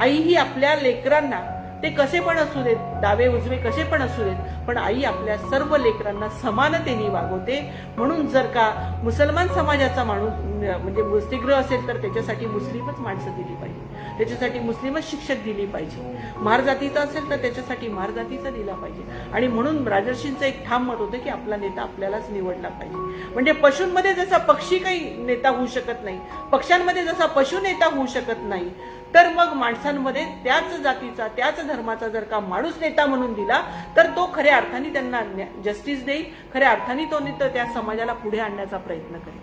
आई ही आपल्या लेकरांना, ते कसे पण असू देत, डावे उजवे कसे पण असू देत, पण आई आपल्या सर्व लेकरांना समानतेने वागवते. म्हणून जर का मुसलमान समाजाचा माणूस म्हणजे वसतिगृह असेल तर त्याच्यासाठी मुस्लिमच माणसं दिली पाहिजे, त्याच्यासाठी मुस्लिमच शिक्षक दिली पाहिजे. महार जातीचा असेल तर त्याच्यासाठी महार जातीचा दिला पाहिजे. आणि म्हणून राजर्षींचं एक ठाम मत होतं की आपला नेता आपल्यालाच निवडला पाहिजे. म्हणजे पशूंमध्ये जसा पक्षी काही नेता होऊ शकत नाही, पक्ष्यांमध्ये जसा पशु नेता होऊ शकत नाही, तर मग माणसांमध्ये त्याच जातीचा, त्याच धर्माचा जर का माणूस नेता म्हणून दिला तर तो खऱ्या अर्थाने त्यांना जस्टिस देईल, खऱ्या अर्थाने तो नेता त्या समाजाला पुढे आणण्याचा प्रयत्न करेल,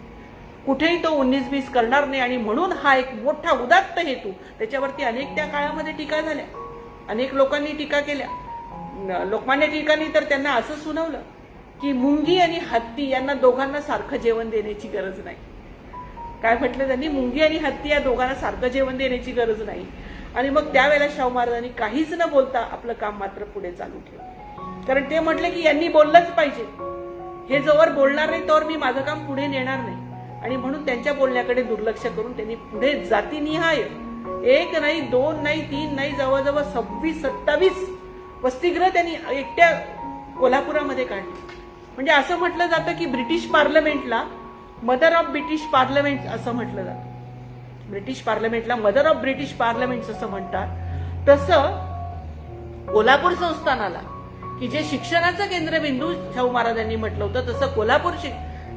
कुठेही तो 19-20 करणार नाही. आणि म्हणून हा एक मोठा उदात्त हेतू, त्याच्यावरती अनेक त्या काळामध्ये टीका झाल्या, अनेक लोकांनी टीका केल्या. लोकमान्य टिळकांनी तर त्यांना असं सुनावलं की मुंगी आणि हत्ती यांना दोघांना सारखं जेवण देण्याची गरज नाही. काय म्हटलं त्यांनी? मुंगी आणि हत्ती या दोघांना सारखं जेवण देण्याची गरज नाही. आणि मग त्यावेळेला शाहू महाराजांनी काहीच न बोलता आपलं काम मात्र पुढे चालू ठेवलं. कारण ते म्हटले की यांनी बोललंच पाहिजे, हे जोवर बोलणार नाही तोवर मी माझं काम पुढे नेणार नाही. आणि म्हणून त्यांच्या बोलण्याकडे दुर्लक्ष करून त्यांनी पुढे जातीनिहाय 1 नाही 2 नाही 3 नाही जवळजवळ 26-27 वसतिगृह त्यांनी एकट्या कोल्हापुरामध्ये काढली. म्हणजे असं म्हटलं जातं की ब्रिटिश पार्लमेंटला मदर ऑफ ब्रिटिश पार्लमेंट असं म्हटलं जातं. ब्रिटिश पार्लमेंटला मदर ऑफ ब्रिटिश पार्लमेंट असं म्हणतात. तसं कोल्हापूर संस्थानाला की जे शिक्षणाचं केंद्रबिंदू शाहू महाराजांनी म्हटलं होतं, तसं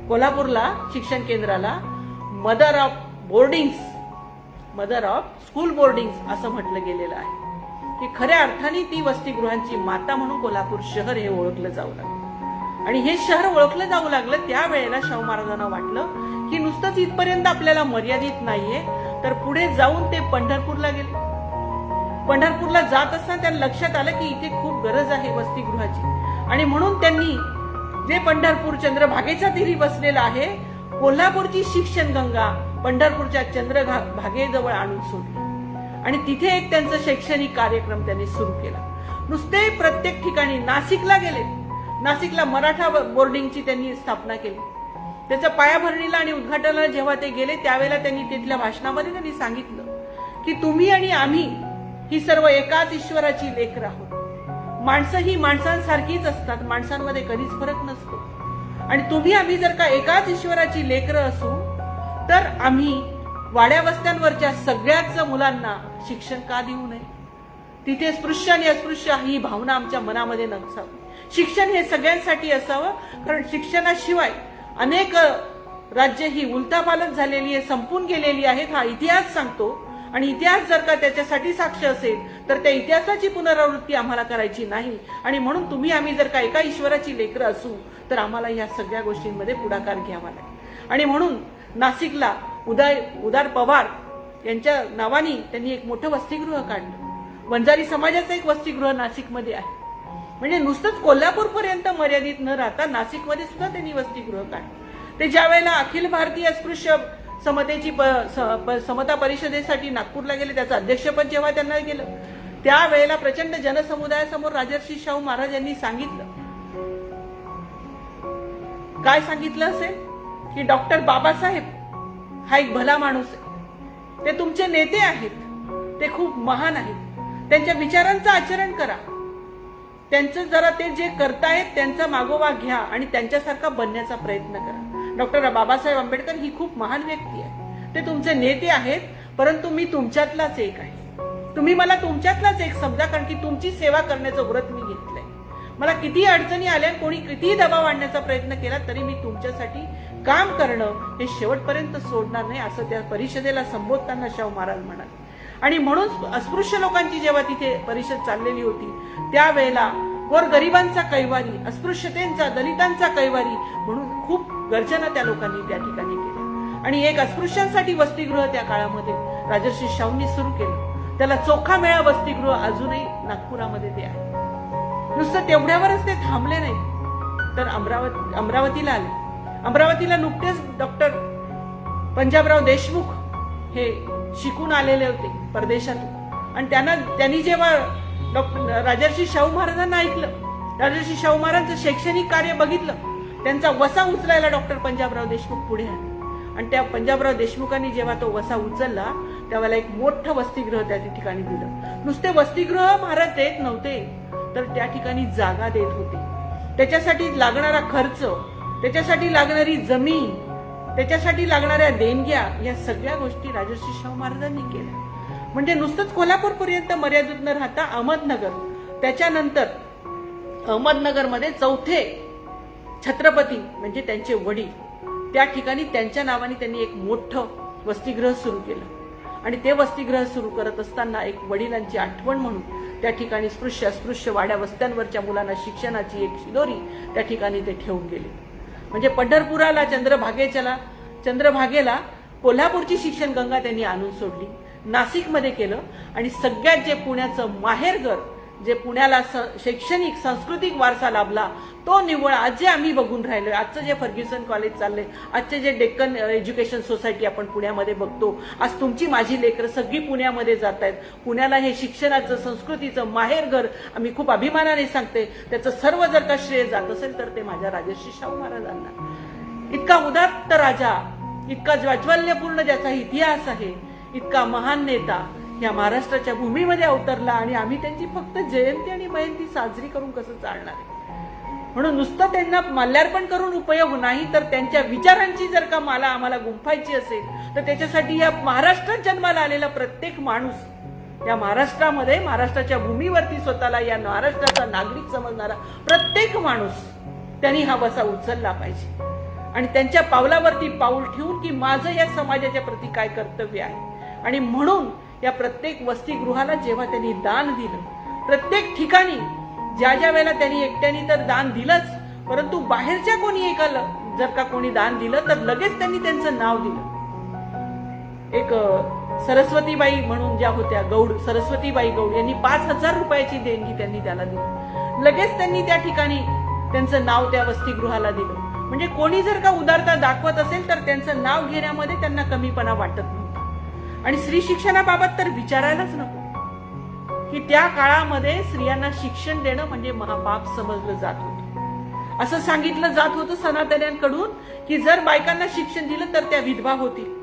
कोल्हापूरला शिक्षण केंद्राला mother of boardings, mother of school boardings असं म्हटलं गेलेलं आहे. की खऱ्या अर्थाने ती वसतिगृहांची माता म्हणून कोल्हापूर शहर हे ओळखलं जाऊ लागलं. आणि हे शहर ओळखलं जाऊ लागलं त्यावेळेला शाहू महाराजांना वाटलं की नुसतंच इथपर्यंत आपल्याला मर्यादित नाहीये, तर पुढे जाऊन ते पंढरपूरला गेले. पंढरपूरला जात असताना त्यांना लक्षात आलं की इथे खूप गरज आहे वसतिगृहाची. आणि म्हणून त्यांनी जे पंढरपूर चंद्रभागेच्या तीरी बसलेलं आहे, कोल्हापूरची शिक्षण गंगा पंढरपूरच्या चंद्रभागेजवळ आणून सोडली. आणि तिथे एक त्यांचा शैक्षणिक कार्यक्रम त्यांनी सुरू केला. नुसते प्रत्येक ठिकाणी नाशिकला गेले. नाशिकला मराठा बोर्डिंगची त्यांनी स्थापना केली. त्याच्या पायाभरणीला आणि उद्घाटनाला जेव्हा ते गेले त्यावेळेला त्यांनी तिथल्या भाषणामध्ये त्यांनी सांगितलं की तुम्ही आणि आम्ही ही सर्व एकाच ईश्वराची लेकरं आहोत. माणसं ही माणसांसारखीच असतात, माणसांमध्ये कधीच फरक नसतो. आणि तुम्ही आम्ही जर का एकाच ईश्वराची लेकरं असू तर आम्ही वाड्या वस्त्यांवरच्या सगळ्याच मुलांना शिक्षण का देऊ नये? तिथे स्पृश्य आणि अस्पृश्य ही भावना आमच्या मनामध्ये नसावी. शिक्षण हे सगळ्यांसाठी असावं, कारण शिक्षणाशिवाय अनेक राज्य ही उलथापालथ झालेली आहे, संपून गेलेली आहेत हा इतिहास सांगतो. आणि इतिहास जर का त्याच्यासाठी साक्ष असेल तर त्या इतिहासाची पुनरावृत्ती आम्हाला करायची नाही. आणि म्हणून तुम्ही आम्ही जर का एका ईश्वराची लेकरं असू तर आम्हाला या सगळ्या गोष्टींमध्ये पुढाकार घ्यावा लागेल. आणि म्हणून नाशिकला उदार पवार यांच्या नावाने त्यांनी एक मोठं वसतिगृह काढलं. वंजारी समाजाचं एक वसतिगृह नाशिकमध्ये आहे. म्हणजे नुसतंच कोल्हापूर पर्यंत मर्यादित न राहता नाशिकमध्ये सुद्धा त्यांनी वसतिगृह काढलं. ते ज्या वेळेला अखिल भारतीय अस्पृश्य समतेची समता परिषदेसाठी नागपूरला गेले, त्याचं अध्यक्षपद जेव्हा त्यांना गेलं त्यावेळेला प्रचंड जनसमुदायासमोर राजर्षी शाहू महाराज यांनी सांगितलं, काय सांगितलं असेल की डॉक्टर बाबासाहेब हा एक भला माणूस आहे, ते तुमचे नेते आहेत, ते खूप महान आहेत, त्यांच्या विचारांचं आचरण करा, त्यांचं जरा ते जे करतायत त्यांचा मागोवा घ्या आणि त्यांच्यासारखा बनण्याचा प्रयत्न करा. डॉक्टर बाबासाहेब आंबेडकर ही खूप महान व्यक्ती आहे, ते तुमचे नेते आहेत, परंतु मी तुमच्यातलाच एक आहे. तुम्ही मला तुमच्यातलाच एक समजा, कारण की तुमची सेवा करण्याचं व्रत मी घेतलंय. मला किती अडचणी आल्या, कोणी कितीही दबाव आणण्याचा प्रयत्न केला तरी मी तुमच्यासाठी काम करणं हे शेवटपर्यंत सोडणार नाही, असं त्या परिषदेला संबोधताना शाहू महाराज म्हणाले. आणि म्हणून अस्पृश्य लोकांची जेव्हा तिथे परिषद चाललेली होती त्यावेळेला गोरगरिबांचा कैवारी, अस्पृश्यतेचा, दलितांचा कैवारी म्हणून खूप गर्जना त्या लोकांनी त्या ठिकाणी केल्या. आणि एक अस्पृश्यांसाठी वसतिगृह त्या काळामध्ये राजर्षी शाहूंनी सुरू केलं. त्याला चोखा मेळा वसतिगृह अजूनही नागपुरामध्ये ते आहे. नुसतं तेवढ्यावरच ते थांबले नाही तर अमरावतीला आले. अमरावतीला नुकतेच डॉक्टर पंजाबराव देशमुख हे शिकून आलेले होते परदेशातून. आणि त्यांनी जेव्हा राजर्षी शाहू महाराजांना ऐकलं, राजर्षी शाहू महाराजांचं शैक्षणिक कार्य बघितलं, त्यांचा वसा उचलायला डॉक्टर पंजाबराव देशमुख पुढे आले. आणि त्या पंजाबराव देशमुखांनी जेव्हा तो वसा उचलला त्यावेळेला एक मोठं वसतिगृह त्या ठिकाणी दिलं. नुसते वसतिगृह महाराज देत नव्हते तर त्या ठिकाणी जागा देत होते. त्याच्यासाठी लागणारा खर्च, त्याच्यासाठी लागणारी जमीन, त्याच्यासाठी लागणाऱ्या देणग्या या सगळ्या गोष्टी राजर्षी शाहू महाराजांनी केल्या. म्हणजे नुसतंच कोल्हापूर पर्यंत मर्यादित न राहता अहमदनगर, त्याच्यानंतर अहमदनगरमध्ये चौथे छत्रपती म्हणजे त्यांचे वडील, त्या ठिकाणी त्यांच्या नावाने त्यांनी एक मोठं वसतिगृह सुरू केलं. आणि ते वसतिगृह सुरू करत असताना एक वडिलांची आठवण म्हणून त्या ठिकाणी स्पृश्य अस्पृश्य वाड्या वस्त्यांवरच्या मुलांना शिक्षणाची एक शिदोरी त्या ठिकाणी ते ठेवून गेले. म्हणजे पंढरपुराला चंद्रभागेला कोल्हापूरची शिक्षण गंगा त्यांनी आणून सोडली, नाशिकमध्ये केलं. आणि सगळ्यात जे पुण्याचं माहेरघर, जे पुण्याला शैक्षणिक सांस्कृतिक वारसा लाभला तो निव्वळ आज जे आम्ही बघून राहिलोय, आजचं जे फर्ग्युसन कॉलेज चाललंय, आजचे जे डेक्कन एज्युकेशन सोसायटी आपण पुण्यामध्ये बघतो, आज तुमची माझी लेकरं सगळी पुण्यामध्ये जात आहेत. पुण्याला हे शिक्षणाचं संस्कृतीचं माहेरघर आम्ही खूप अभिमानाने सांगते. त्याचं सर्व जर का श्रेय जात असेल तर ते माझ्या राजर्षी शाहू महाराजांना. इतका उदात्त राजा इतका ज्वाज्वल्यपूर्ण ज्याचा इतिहास आहे, इतका महान नेता या महाराष्ट्राच्या भूमीमध्ये अवतरला आणि आम्ही त्यांची फक्त जयंती आणि महंती साजरी करून कसं चालणार आहे? म्हणून नुसतं त्यांना माल्यार्पण करून उपयोग नाही, तर त्यांच्या विचारांची जर का माला आम्हाला गुंफायची असेल तर त्याच्यासाठी या महाराष्ट्रात जन्माला आलेला प्रत्येक माणूस, या महाराष्ट्रामध्ये महाराष्ट्राच्या भूमीवरती स्वतःला या महाराष्ट्राचा नागरिक समजणारा प्रत्येक माणूस त्यांनी हा वसा उचलला पाहिजे आणि त्यांच्या पावलावरती पाऊल ठेवून की माझं या समाजाच्या प्रती काय कर्तव्य आहे. आणि म्हणून या प्रत्येक वसतिगृहाला जेव्हा त्यांनी दान दिलं, प्रत्येक ठिकाणी ज्या ज्या वेळेला त्यांनी एकट्याने तर दान दिलंच, परंतु बाहेरच्या कोणी एकाला जर का कोणी दान दिलं तर लगेच त्यांनी त्यांचं नाव दिलं. एक सरस्वतीबाई म्हणून ज्या होत्या गौड, सरस्वतीबाई गौड यांनी 5,000 रुपयाची देणगी त्यांनी त्याला दिली. लगेच त्यांनी त्या ठिकाणी त्यांचं नाव त्या वसतिगृहाला दिलं. म्हणजे कोणी जर का उदारता दाखवत असेल तर त्यांचं नाव घेण्यामध्ये त्यांना कमीपणा वाटत नव्हता. आणि स्त्री शिक्षणाबाबत तर विचारायलाच नको की त्या काळामध्ये स्त्रियांना शिक्षण देणं म्हणजे महापाप समजलं जात होतं. असं सांगितलं जात होतं सनातन्यांकडून की जर बायकांना शिक्षण दिलं तर त्या विधवा होतील.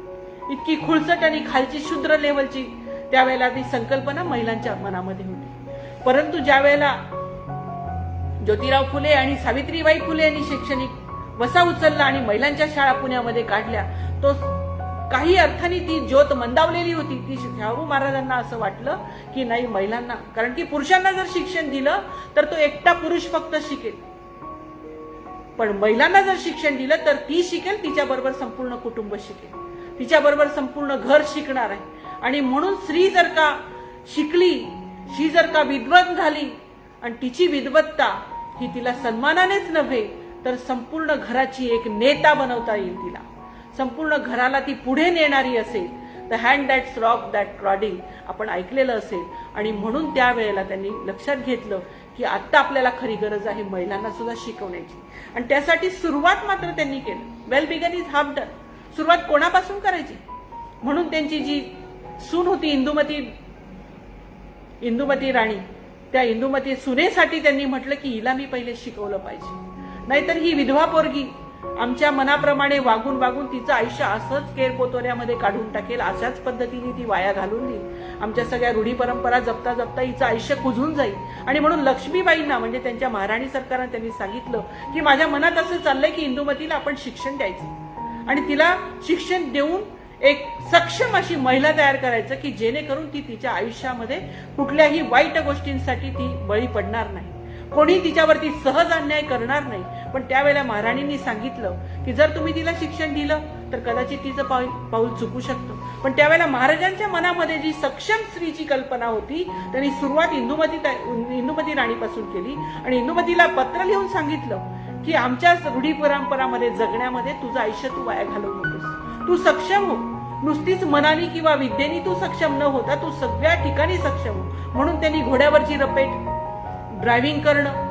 इतकी खुळचट आणि खालची शूद्र लेवलची त्यावेळेला ती संकल्पना महिलांच्या मनामध्ये होती. परंतु ज्या वेळेला ज्योतिराव फुले आणि सावित्रीबाई फुले यांनी शैक्षणिक वसा उचलला आणि महिलांच्या शाळा पुण्यामध्ये काढल्या, तो काही अर्थाने ती ज्योत मंदावलेली होती. ती शाहू महाराजांना असं वाटलं की नाही महिलांना, कारण की पुरुषांना जर शिक्षण दिलं तर तो एकटा पुरुष फक्त शिकेल, पण महिलांना जर शिक्षण दिलं तर ती शिकेल, तिच्याबरोबर संपूर्ण कुटुंब शिकेल, तिच्याबरोबर संपूर्ण घर शिकणार आहे. आणि म्हणून स्त्री जर का शिकली, शी जर का विद्वत झाली आणि तिची विद्वत्ता ही तिला सन्मानानेच नव्हे तर संपूर्ण घराची एक नेता बनवता येईल. तिला संपूर्ण घराला ती पुढे नेणारी असेल. The hand that's rock that trodding आपण ऐकलेलं असेल. आणि म्हणून त्यावेळेला त्यांनी लक्षात घेतलं की आता आपल्याला खरी गरज आहे महिलांना सुद्धा शिकवण्याची. आणि त्यासाठी सुरुवात मात्र त्यांनी केलं. Well begun is half done. सुरुवात कोणापासून करायची? म्हणून त्यांची जी सून होती इंदुमती राणी, त्या इंदुमती सुनेसाठी त्यांनी म्हटलं की हिला मी पहिले शिकवलं पाहिजे, नाहीतर ही विधवा पोरगी आमच्या मनाप्रमाणे वागून वागून तिचं आयुष्य असंच केरपोतोऱ्यामध्ये काढून टाकेल. अशाच पद्धतीने ती वाया घालून देईल. आमच्या सगळ्या रूढी परंपरा जपता जपता हिचं आयुष्य कुजून जाईल. आणि म्हणून लक्ष्मीबाईंना म्हणजे त्यांच्या महाराणी सरकारने त्यांनी सांगितलं की माझ्या मनात असं चाललंय की इंदुमतीला आपण शिक्षण द्यायचं आणि तिला शिक्षण देऊन एक सक्षम अशी महिला तयार करायचं की जेणेकरून ती तिच्या आयुष्यामध्ये कुठल्याही वाईट गोष्टींसाठी ती बळी पडणार नाही, कोणी तिच्यावरती सहज अन्याय करणार नाही. पण त्यावेळेला महाराणींनी सांगितलं की जर तुम्ही तिला शिक्षण दिलं तर कदाचित तिचं पाऊल चुकू शकतं. पण त्यावेळेला महाराजांच्या मनामध्ये जी सक्षम स्त्रीची कल्पना होती त्यांनी सुरुवात इंदुमती राणीपासून केली आणि इंदुमतीला पत्र लिहून सांगितलं की आमच्या रूढी परंपरामध्ये जगण्यामध्ये तुझं आयुष्य तू वाया घालवू नकोस, तू सक्षम हो. नुसतीच मनाने किंवा विद्येने तू सक्षम न होता तू सगळ्या ठिकाणी सक्षम हो. म्हणून त्यांनी घोड्यावरची रपेट, ड्रायव्हिंग करणं,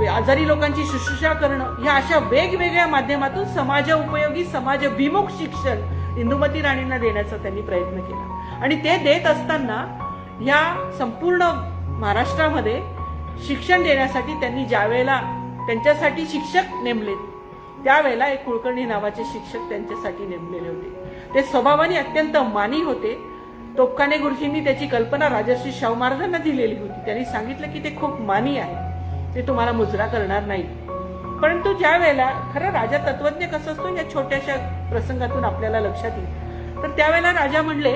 आजारी लोकांची शुश्रूषा करणं, या अशा वेगवेगळ्या माध्यमातून समाजोपयोगी समाजभिमुख शिक्षण इंदुमती राणींना देण्याचा त्यांनी प्रयत्न केला. आणि ते देत असताना या संपूर्ण महाराष्ट्रामध्ये शिक्षण देण्यासाठी त्यांनी ज्या वेळेला त्यांच्यासाठी शिक्षक नेमले त्यावेळेला एक कुलकर्णी नावाचे शिक्षक त्यांच्यासाठी नेमलेले होते. ते स्वभावाने अत्यंत मानी होते. तोपखाने गुरुजींनी त्याची कल्पना राजर्षी शाहू महाराजांना दिलेली होती. त्यांनी सांगितलं की ते खूप मानी आहे, ते तुम्हाला मुजरा करणार नाही. परंतु ज्या वेळेला खरं राजा तत्वज्ञ कसं असतो या छोट्याशा प्रसंगातून आपल्याला लक्षात येईल. तर त्यावेळेला राजा म्हणले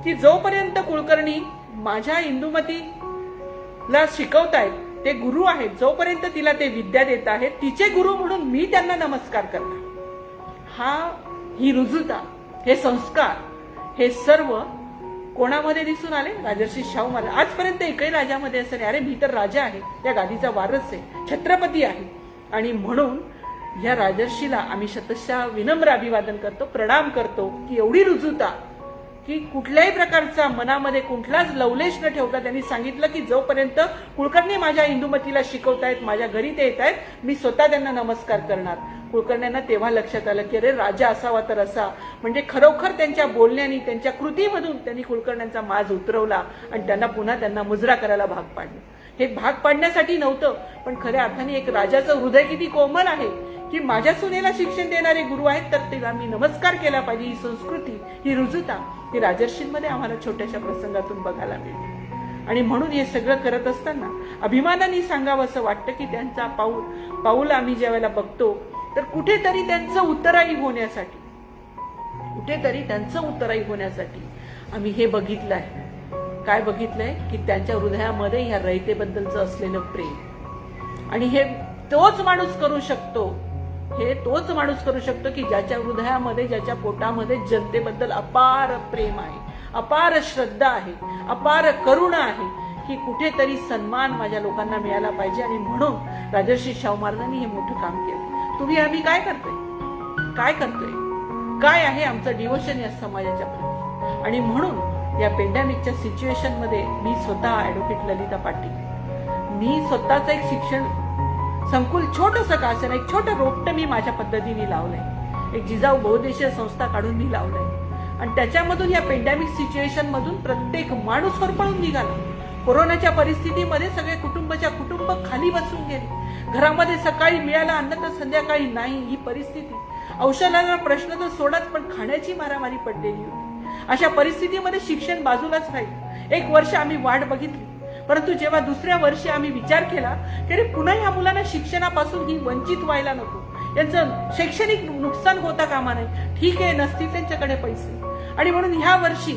की जोपर्यंत कुलकर्णी माझ्या इंदुमतीला शिकवतायत, ते गुरु आहेत, जोपर्यंत तिला ते विद्या देत आहेत तिचे गुरु म्हणून मी त्यांना नमस्कार करणार. ही रुजुता, हे संस्कार, हे सर्व कोणामध्ये दिसून आले? राजर्षी शाहू महाराज. आजपर्यंत एकही राजामध्ये असं नाही अरे मी तर राजा आहे, या गादीचा वारस आहे, छत्रपती आहे. आणि म्हणून या राजर्षीला आम्ही शतशः विनम्र अभिवादन करतो, प्रणाम करतो की एवढी रुजुता की कुठल्याही प्रकारचा मनामध्ये कुठलाच लवलेश न ठेवता त्यांनी सांगितलं की जोपर्यंत कुलकर्णी माझ्या इंदुमतीला शिकवतायत, माझ्या घरी ते येत आहेत, मी स्वतः त्यांना नमस्कार करणार. कुलकर्ण्यांना तेव्हा लक्षात आलं की अरे राजा असावा तर असा. म्हणजे खरोखर त्यांच्या बोलण्याने, त्यांच्या कृतीमधून त्यांनी कुलकर्ण्यांचा माज उतरवला आणि त्यांना पुन्हा त्यांना मुजरा करायला भाग पाडलं. हे भाग पाडण्यासाठी नव्हतं, पण खऱ्या अर्थाने एक राजाचं हृदय किती कोमल आहे की माझ्या सुनेला शिक्षण देणारे गुरु आहेत, तर तिला मी नमस्कार केला पाहिजे. ही संस्कृती, ही रुजुता, ही राजर्षींमध्ये आम्हाला छोट्याशा प्रसंगातून बघायला मिळते. आणि म्हणून हे सगळं करत असताना अभिमानाने सांगावं असं वाटतं की त्यांचा पाऊल आम्ही ज्या वेळेला बघतो तर कुठेतरी त्यांचं उत्तराई होण्यासाठी आम्ही हे बघितलं आहे. काय बघितलंय की त्यांच्या हृदयामध्ये ह्या रयतेबद्दलचं असलेलं प्रेम. आणि हे तोच माणूस करू शकतो की ज्याच्या हृदयामध्ये, ज्याच्या पोटामध्ये जनतेबद्दल अपार प्रेम आहे, अपार श्रद्धा आहे, अपार करुणा आहे की कुठेतरी सन्मान माझ्या लोकांना मिळाला पाहिजे. आणि म्हणून राजर्षी शाहू महाराजांनी हे मोठं काम केलं. तुम्ही आम्ही काय करतोय, काय आहे आमचं डिवोशन या समाजाच्या प्रती. आणि म्हणून या पेंडेमिकच्या सिच्युएशन मध्ये मी स्वतः ऍडव्होकेट ललिता पाटील, मी स्वतःचं एक शिक्षण संकुल छोटंसं का असेल, एक छोटं रोपटं मी माझ्या पद्धतीने लावलंय. एक जिजाऊ बहुउद्देशीय संस्था काढून मी लावलंय. आणि त्याच्यामधून या पेंडेमिक सिच्युएशन मधून प्रत्येक माणूस होरपळून निघाला. कोरोनाच्या परिस्थितीमध्ये सगळे कुटुंब खाली बसून गेले. घरामध्ये सकाळी मिळाला अन्न तर संध्याकाळी नाही, ही परिस्थिती. औषधाला प्रश्न तर सोडाच, पण खाण्याची मारामारी पडलेली होती. अशा परिस्थितीमध्ये शिक्षण बाजूलाच राहील. एक वर्ष आम्ही वाट बघितली, परंतु जेव्हा दुसऱ्या वर्षी आम्ही विचार केला की अरे पुन्हा ह्या मुलांना शिक्षणापासून ही वंचित व्हायला नको, यांचं शैक्षणिक नुकसान होता कामा नाही. ठीक आहे, नसतील त्यांच्याकडे पैसे. आणि म्हणून ह्या वर्षी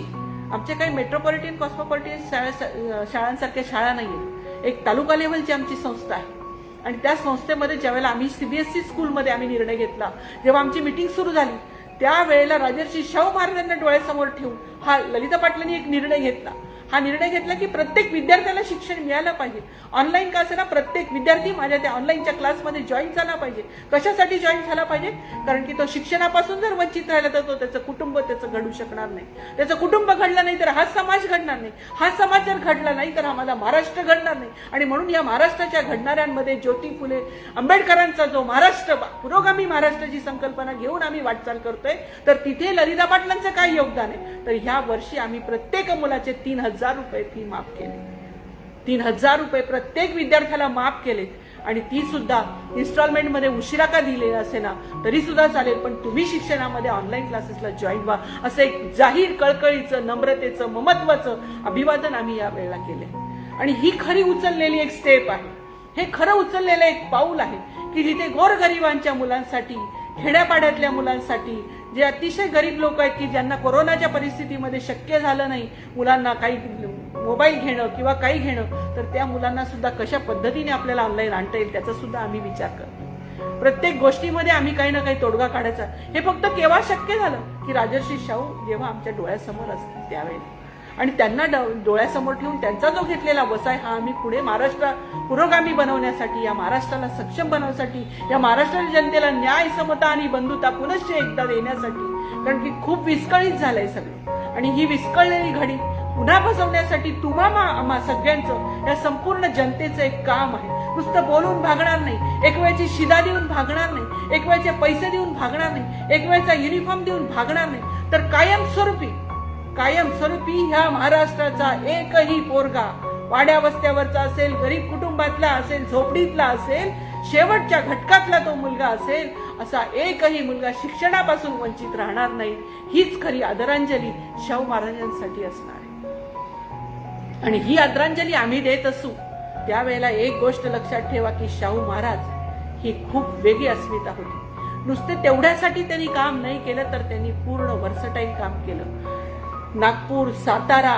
आमच्या काही मेट्रोपॉलिटन कॉस्मोपॉलिटन शाळांसारख्या शाळा नाहीये, एक तालुका लेव्हलची आमची संस्था आहे. आणि त्या संस्थेमध्ये ज्यावेळेला आम्ही सीबीएसई स्कूलमध्ये आम्ही निर्णय घेतला, जेव्हा आमची मीटिंग सुरू झाली त्यावेळेला राजर्षी शाहू महाराजांना डोळ्यासमोर ठेवून हा ललिता पाटलांनी एक निर्णय घेतला की प्रत्येक विद्यार्थ्याला शिक्षण मिळालं पाहिजे. ऑनलाईन का असेना, प्रत्येक विद्यार्थी माझ्या त्या ऑनलाईनच्या क्लासमध्ये जॉईन झाला पाहिजे. कशासाठी जॉईन झाला पाहिजे? कारण की तो शिक्षणापासून जर वंचित राहिला तर तो त्याचं कुटुंब त्याचं घडू शकणार नाही. त्याचं कुटुंब घडलं नाही तर हा समाज घडणार नाही. हा समाज जर घडला नाही तर आम्हाला महाराष्ट्र घडणार नाही. आणि म्हणून या महाराष्ट्राच्या घडणाऱ्यांमध्ये ज्योती फुले आंबेडकरांचा जो महाराष्ट्र, पुरोगामी महाराष्ट्राची संकल्पना घेऊन आम्ही वाटचाल करतोय, तर तिथे ललिता पाटलांचं काय योगदान आहे? तर ह्या वर्षी आम्ही प्रत्येक मुलाचे 3,000 रुपये फी माफ केली. 3,000 रुपये प्रत्येक विद्यार्थ्याला माफ केले. आणि ती सुद्धा इन्स्टॉलमेंट मध्ये उशिरा का दिले असे ना तरी सुद्धा चालेल, पण तुम्ही शिक्षणामध्ये ऑनलाईन क्लासेसला जॉईन व्हा असं एक जाहीर कळकळीचं, नम्रतेचं, ममत्वाचं अभिवादन आम्ही या वेळेला केले. आणि ही खरी उचललेली एक स्टेप आहे, हे खरं उचललेलं एक पाऊल आहे की जिथे गोरगरिबांच्या मुलांसाठी, खेड्यापाड्यातल्या मुलांसाठी, जे अतिशय गरीब लोक आहेत की ज्यांना कोरोनाच्या परिस्थितीमध्ये शक्य झालं नाही मुलांना काही मोबाईल घेणं किंवा काही घेणं, तर त्या मुलांना सुद्धा कशा पद्धतीने आपल्याला ऑनलाईन आणता येईल त्याचा सुद्धा आम्ही विचार करतो. प्रत्येक गोष्टीमध्ये आम्ही काही ना काही तोडगा काढायचा. हे फक्त केव्हा शक्य झालं की राजर्षी शाहू जेव्हा आमच्या डोळ्यासमोर असतील त्यावेळेला, आणि त्यांना डोळ्यासमोर ठेवून त्यांचा जो घेतलेला वसाय हा आम्ही पुढे महाराष्ट्र पुरोगामी बनवण्यासाठी, या महाराष्ट्राला सक्षम बनवण्यासाठी, या महाराष्ट्राच्या जनतेला न्याय, समता आणि बंधुता पुनश्च एकदा देण्यासाठी, कारण की खूप विस्कळीत झालंय सगळं. आणि ही विस्कळलेली घडी पुन्हा बसवण्यासाठी आम्हा सगळ्यांचं, या संपूर्ण जनतेचं एक काम आहे. नुसतं बोलून भागणार नाही, एक वेळची शिदा देऊन भागणार नाही, एक वेळचे पैसे देऊन भागणार नाही, एक वेळचा युनिफॉर्म देऊन भागणार नाही, तर कायमस्वरूपी ह्या महाराष्ट्राचा एकही पोरगा, वाड्या वस्त्यावरचा असेल, गरीब कुटुंबातला असेल, झोपडीतला असेल, शेवटच्या घटकातला तो मुलगा असेल, असा एकही मुलगा शिक्षणापासून वंचित राहणार नाही. हीच खरी आदरांजली शाहू महाराजांसाठी असणार आहे. आणि ही आदरांजली आम्ही देत असू त्यावेळेला एक गोष्ट लक्षात ठेवा की शाहू महाराज ही खूप वेगळी अस्मिता होती. नुसते तेवढ्यासाठी त्यांनी काम नाही केलं, तर त्यांनी पूर्ण वर्सटाईल काम केलं. नागपूर, सातारा,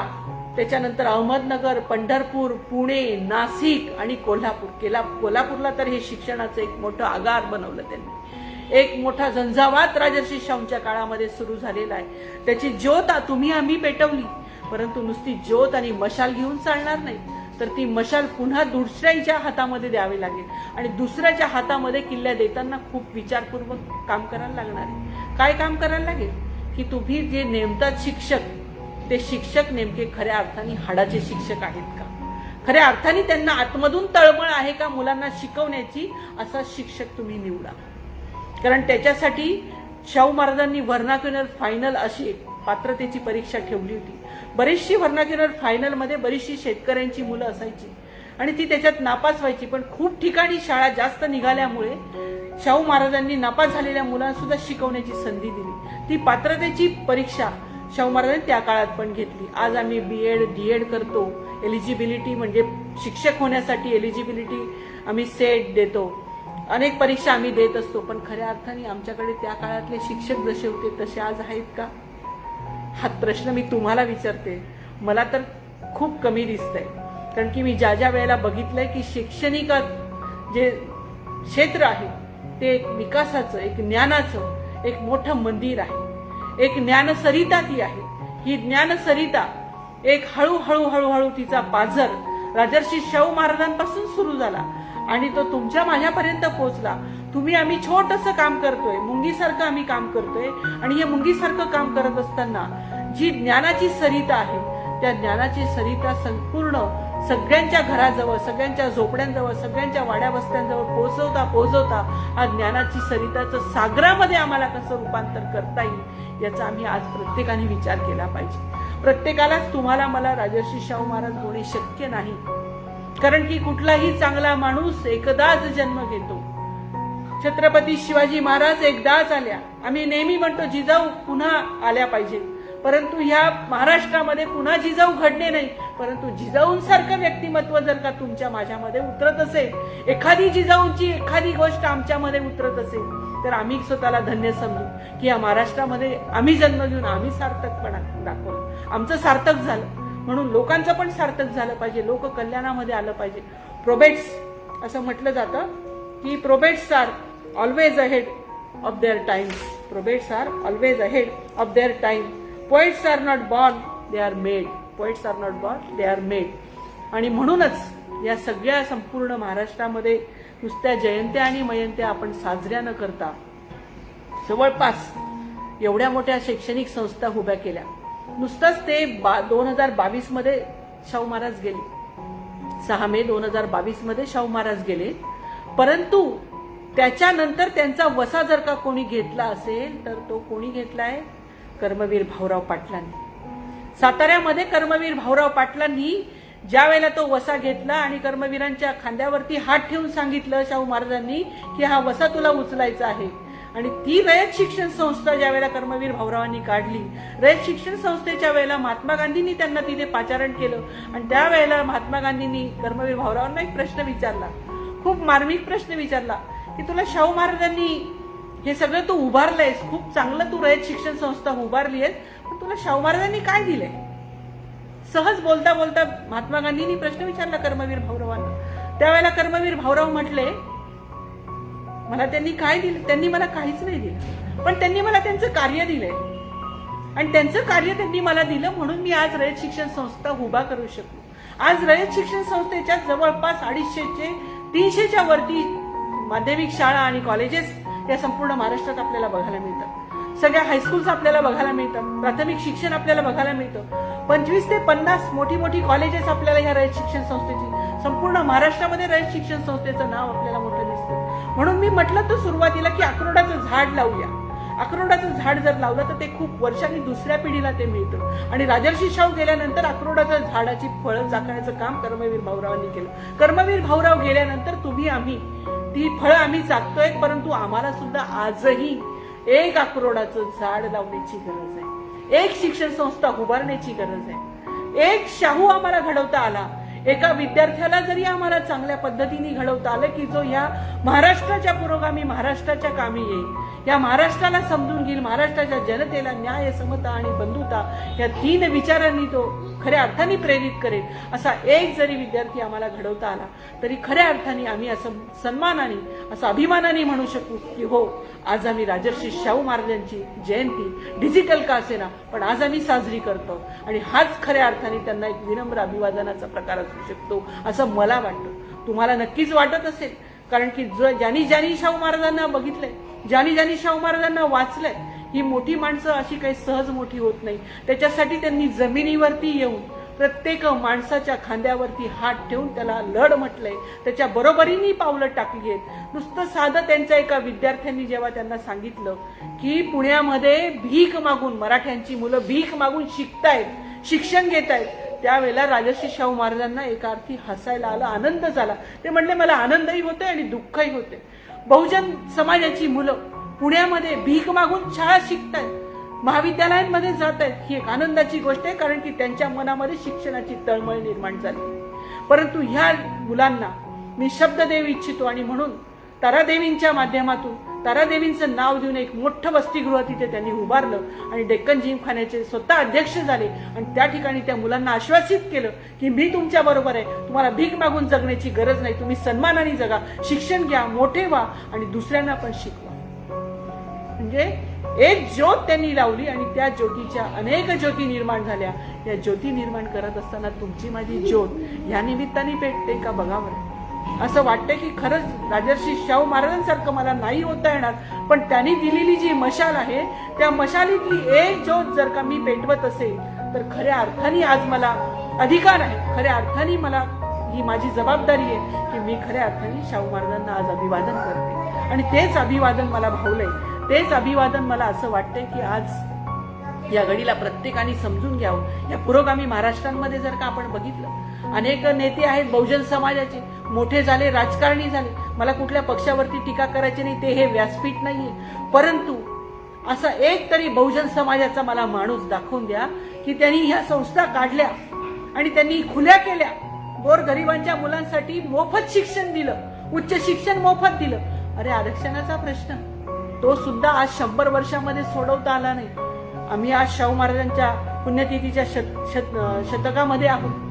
त्याच्यानंतर अहमदनगर, पंढरपूर, पुणे, नाशिक आणि कोल्हापूरला तर हे शिक्षणाचं एक मोठं आगार बनवलं त्यांनी. एक मोठा झंझावात राजर्षी शाहूंच्या काळामध्ये सुरू झालेला आहे. त्याची ज्योत तुम्ही आम्ही पेटवली, परंतु नुसती ज्योत आणि मशाल घेऊन चालणार नाही, तर ती मशाल पुन्हा दुसऱ्याच्या हातामध्ये द्यावी लागेल. आणि दुसऱ्याच्या हातामध्ये किल्ल्या देताना खूप विचारपूर्वक काम करायला लागणार आहे. काय काम करायला लागेल की तुम्ही जे नेमतात शिक्षक, ते शिक्षक नेमके खऱ्या अर्थाने हाडाचे शिक्षक आहेत का? खऱ्या अर्थाने त्यांना आतमधून तळमळ आहे का मुलांना शिकवण्याची? असा शिक्षक तुम्ही निवडा. कारण त्याच्यासाठी शाहू महाराजांनी व्हर्नाक्युलर फायनल अशी पात्रतेची परीक्षा ठेवली होती. बरीचशी व्हर्नाक्युलर फायनल मध्ये बरीचशी शेतकऱ्यांची मुलं असायची. आणि ती त्याच्यात नापास व्हायची. पण खूप ठिकाणी शाळा जास्त निघाल्यामुळे शाहू महाराजांनी नापास झालेल्या मुलांना सुद्धा शिकवण्याची संधी दिली. ती पात्रतेची परीक्षा शाहू महाराजांनी त्या काळात पण घेतली. आज आम्ही बीएड डीएड करतो. एलिजिबिलिटी म्हणजे शिक्षक होण्यासाठी एलिजिबिलिटी आम्ही सेट देतो. अनेक परीक्षा आम्ही देत असतो. पण खऱ्या अर्थाने आमच्याकडे त्या काळातले शिक्षक जसे होते तसे आज आहेत का? हा प्रश्न मी तुम्हाला विचारते. मला तर खूप कमी दिसतंय. कारण की मी ज्या ज्या वेळेला बघितलंय की शैक्षणिक जे क्षेत्र आहे ते एक विकासाचं, एक ज्ञानाचं एक मोठं मंदिर आहे. एक ज्ञानसरिता ती आहे. ही ज्ञानसरिता एक हळूहळू तिचा पाझर राजर्षी शाहू महाराजांपासून सुरू झाला आणि तो तुमच्या माझ्यापर्यंत पोहोचला. आम्ही छोटंसं काम करतोय, मुंगीसारखं आम्ही काम करतोय. आणि हे मुंगीसारखं काम करत असताना जी ज्ञानाची सरिता आहे त्या ज्ञानाची सरिता संपूर्ण सगळ्यांच्या घराजवळ, सगळ्यांच्या झोपड्यांजवळ, सगळ्यांच्या वाड्या वस्त्यांजवळ पोहोचवता हा ज्ञानाची सरिताचं सागरामध्ये आम्हाला कसं रूपांतर करता येईल याचा आम्ही आज प्रत्येकाने विचार केला पाहिजे. प्रत्येकालाच तुम्हाला मला राजर्षी शाहू महाराज होणे शक्य नाही. कारण की कुठलाही चांगला माणूस एकदाच जन्म घेतो. छत्रपती शिवाजी महाराज एकदाच आल्या. आम्ही नेहमी म्हणतो जिजाऊ पुन्हा आल्या पाहिजे. परंतु ह्या महाराष्ट्रामध्ये पुन्हा जिजाऊ घडणे नाही. परंतु जिजाऊंसारखं व्यक्तिमत्व जर का तुमच्या माझ्यामध्ये उतरत असेल, एखादी जिजाऊंची एखादी गोष्ट आमच्यामध्ये उतरत असेल तर आम्ही स्वतःला धन्य समजू की या महाराष्ट्रामध्ये आम्ही जन्म घेऊन आम्ही सार्थकपणा दाखवलं. आमचं सार्थक झालं म्हणून लोकांचं पण सार्थक झालं पाहिजे. लोक कल्याणामध्ये आलं पाहिजे. प्रोबेट्स असं म्हटलं जातं की probates are always ahead of their times. Probates are always ahead of their time. Poets are not born, they are made. Poets are not born, they are made. आणि म्हणूनच या सगळ्या संपूर्ण महाराष्ट्रामध्ये नुसत्या जयंत्या आणि मयंत्या आपण साजऱ्या न करता जवळपास एवढ्या मोठ्या शैक्षणिक संस्था उभ्या केल्या. नुसतंच ते 2022 मध्ये शाहू महाराज गेले. 6 मे 2022 मध्ये शाहू महाराज गेले. परंतु त्याच्यानंतर त्यांचा वसा जर का कोणी घेतला असेल तर तो कोणी घेतलाय? कर्मवीर भाऊराव पाटलांनी. साताऱ्यामध्ये कर्मवीर भाऊराव पाटलांनी ज्या वेळेला तो वसा घेतला आणि कर्मवीरांच्या खांद्यावरती हात ठेवून सांगितलं शाहू महाराजांनी की हा वसा तुला उचलायचा आहे. आणि ती रयत शिक्षण संस्था ज्या वेळेला कर्मवीर भाऊरावांनी काढली, रयत शिक्षण संस्थेच्या वेळेला महात्मा गांधींनी त्यांना तिथे पाचारण केलं. आणि त्यावेळेला महात्मा गांधींनी कर्मवीर भाऊरावांना एक प्रश्न विचारला, खूप मार्मिक प्रश्न विचारला की तुला शाहू महाराजांनी हे सगळं तू उभारलंयस, खूप चांगलं तू रयत शिक्षण संस्था उभारली आहेस, पण तुला शाहू महाराजांनी काय दिलंय? सहज बोलता बोलता महात्मा गांधींनी प्रश्न विचारला कर्मवीर भाऊरावांना. त्यावेळेला कर्मवीर भाऊराव म्हटले मला त्यांनी काय दिलं? त्यांनी मला काहीच नाही दिलं, पण त्यांनी मला त्यांचं कार्य दिलंय. आणि त्यांचं कार्य त्यांनी मला दिलं म्हणून मी आज रयत शिक्षण संस्था उभा करू शकलो. आज रयत शिक्षण संस्थेच्या जवळपास 250 ते 300च्या वरती माध्यमिक शाळा आणि कॉलेजेस या संपूर्ण महाराष्ट्रात आपल्याला बघायला मिळतात. सगळ्या हायस्कूल्स आपल्याला बघायला मिळतात. प्राथमिक शिक्षण आपल्याला बघायला मिळतं. 25 ते 50 मोठी मोठी कॉलेजेस आपल्याला ह्या रयत शिक्षण संस्थेची संपूर्ण महाराष्ट्रामध्ये रयत शिक्षण संस्थेचं नाव आपल्याला मोठं दिसतं. म्हणून मी म्हटलं तर सुरुवातीला की अक्रोडाचं झाड लावूया. अक्रोडाचं झाड जर लावलं तर ते खूप वर्षांनी दुसऱ्या पिढीला ते मिळतं. आणि राजर्षी शाहू गेल्यानंतर अक्रोडाच्या झाडाची फळं चाकण्याचं काम कर्मवीर भाऊरावांनी केलं. कर्मवीर भाऊराव गेल्यानंतर तुम्ही आम्ही ती फळं आम्ही चाकतोय. परंतु आम्हाला सुद्धा आजही एक अक्रोडाचं झाड लावण्याची गरज आहे. एक शिक्षण संस्था उभारण्याची गरज आहे. एक शाहू आम्हाला घडवता आला. एका विद्यार्थ्याला जरी आम्हाला चांगल्या पद्धतीने घडवता आलं की जो या महाराष्ट्राच्या पुरोगामी, महाराष्ट्राच्या कामी येईल, या महाराष्ट्राला समजून घेईल, महाराष्ट्राच्या जनतेला न्याय, समता आणि बंधुता या 3 विचारांनी तो खऱ्या अर्थाने प्रेरित करेल, असा एक जरी विद्यार्थी आम्हाला घडवता आला तरी खऱ्या अर्थाने आम्ही असं सन्मानाने, असं अभिमानाने म्हणू शकू की हो, आज आम्ही राजर्षी शाहू महाराजांची जयंती डिजिटल का असेना पण आज आम्ही साजरी करतो. आणि हाच खऱ्या अर्थाने त्यांना एक विनम्र अभिवादनाचा प्रकार असू शकतो असं मला वाटतं. तुम्हाला नक्कीच वाटत असेल. कारण की ज्यांनी शाहू महाराजांना बघितलंय, ज्यांनी शाहू महाराजांना वाचलंय, ही मोठी माणसं अशी काही सहज मोठी होत नाही. त्याच्यासाठी त्यांनी जमिनीवरती येऊन प्रत्येक माणसाच्या खांद्यावरती हात ठेवून त्याला लढ म्हटलंय, त्याच्या बरोबरीने पावलं टाकली आहेत. नुसतं साधं त्यांच्या एका विद्यार्थ्यांनी जेव्हा त्यांना सांगितलं की पुण्यामध्ये भीक मागून मराठ्यांची मुलं भीक मागून शिकतायत, शिक्षण घेत आहेत, त्यावेळेला राजर्षी शाहू महाराजांना एका अर्थी हसायला आलं, आनंद झाला. ते म्हणले मला आनंदही होतोय आणि दुःखही होते. बहुजन समाजाची मुलं पुण्यामध्ये भीक मागून शाळा शिकतायत, महाविद्यालयांमध्ये जात आहेत, ही एक आनंदाची गोष्ट आहे, कारण की त्यांच्या मनामध्ये शिक्षणाची तळमळ निर्माण झाली. परंतु ह्या मुलांना मी शब्द देऊ इच्छितो आणि म्हणून तारादेवींच्या माध्यमातून तारादेवींचं नाव देऊन एक मोठं वसतिगृह तिथे त्यांनी उभारलं आणि डेक्कन जिमखान्याचे स्वतः अध्यक्ष झाले आणि त्या ठिकाणी त्या मुलांना आश्वासित केलं की मी तुमच्या बरोबर आहे, तुम्हाला भीक मागून जगण्याची गरज नाही, तुम्ही सन्मानाने जगा, शिक्षण घ्या, मोठे व्हा आणि दुसऱ्यांना पण शिकवा. म्हणजे एक ज्योत त्यांनी लावली आणि त्या ज्योतीच्या अनेक ज्योती निर्माण झाल्या. या ज्योती निर्माण करत असताना तुमची माझी ज्योत या निमित्ताने पेटते का बघावर. असं वाटतंय की खरंच राजर्षी शाहू महाराजांसारखं मला नाही होता येणार, पण त्यांनी दिलेली जी मशाल आहे त्या मशालीतली एक ज्योत जर का मी पेटवत असेल तर खऱ्या अर्थाने आज मला अधिकार आहे, खऱ्या अर्थाने मला ही माझी जबाबदारी आहे की मी खऱ्या अर्थाने शाहू महाराजांना आज अभिवादन करते. आणि तेच अभिवादन मला भावलंय, तेच अभिवादन मला असं वाटतंय की आज या घडीला प्रत्येकाने समजून घ्यावं. या पुरोगामी महाराष्ट्रामध्ये जर का आपण बघितलं, अनेक नेते आहेत बहुजन समाजाचे, मोठे झाले, राजकारणी झाले, मला कुठल्या पक्षावरती टीका करायची नाही, ते हे व्यासपीठ नाहीये, परंतु असा एक तरी बहुजन समाजाचा मला माणूस दाखवून द्या की त्यांनी ह्या संस्था काढल्या आणि त्यांनी खुल्या केल्या, गोरगरिबांच्या मुलांसाठी मोफत शिक्षण दिलं, उच्च शिक्षण मोफत दिलं. अरे आरक्षणाचा प्रश्न तो सुद्धा आज 100 वर्षामध्ये सोडवता आला नाही. आम्ही आज शाहू महाराजांच्या पुण्यतिथीच्या शतकामध्ये आहोत,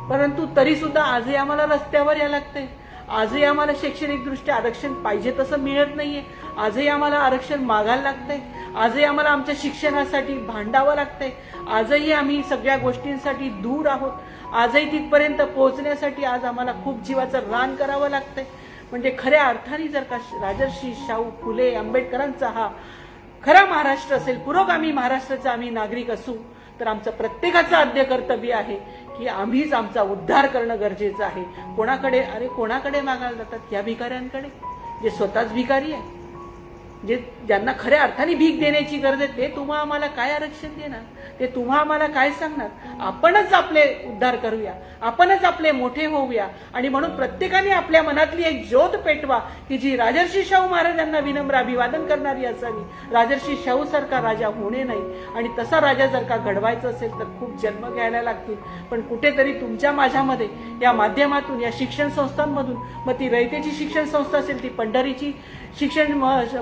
परंतु तरी सुद्धा आजही आम्हाला रस्त्यावर यायला लागतंय, आजही आम्हाला शैक्षणिकदृष्ट्या आरक्षण पाहिजे तसं मिळत नाहीये, आजही आम्हाला आरक्षण मागायला लागतंय, आजही आम्हाला आमच्या शिक्षणासाठी भांडावं लागतंय, आजही आम्ही सगळ्या गोष्टींसाठी दूर आहोत, आजही तिथपर्यंत पोहोचण्यासाठी आज आम्हाला खूप जीवाचं रान करावं लागतंय. म्हणजे खऱ्या अर्थाने जर का राजर्षी शाहू फुले आंबेडकरांचा हा खरा महाराष्ट्र असेल, पुरोगामी महाराष्ट्राचा आम्ही नागरिक असू, तर आमचं प्रत्येकाचं आद्य कर्तव्य आहे की आम्हीच आमचा उद्धार करणं गरजेचं आहे. कोणाकडे, अरे कोणाकडे मागायला जातात? या भिकाऱ्यांकडे, जे स्वतःच भिकारी आहे, जे ज्यांना खऱ्या अर्थाने भीक देण्याची गरज आहे, ते तुम्हा आम्हाला काय आरक्षण देणार, ते तुम्हा आम्हाला काय सांगणार? आपणच आपले उद्धार करूया, आपणच आपले मोठे होऊया. आणि म्हणून प्रत्येकाने आपल्या मनातली एक ज्योत पेटवा की जी राजर्षी शाहू महाराजांना विनम्र अभिवादन करणारी असावी. राजर्षी शाहू सारखा राजा होणे नाही, आणि तसा राजा जर का घडवायचा असेल तर खूप जन्म घ्यायला लागतील. पण कुठेतरी तुमच्या माझ्यामध्ये या माध्यमातून, या शिक्षण संस्थांमधून, मग ती रयतेची शिक्षण संस्था असेल, ती पंढरीची शिक्षण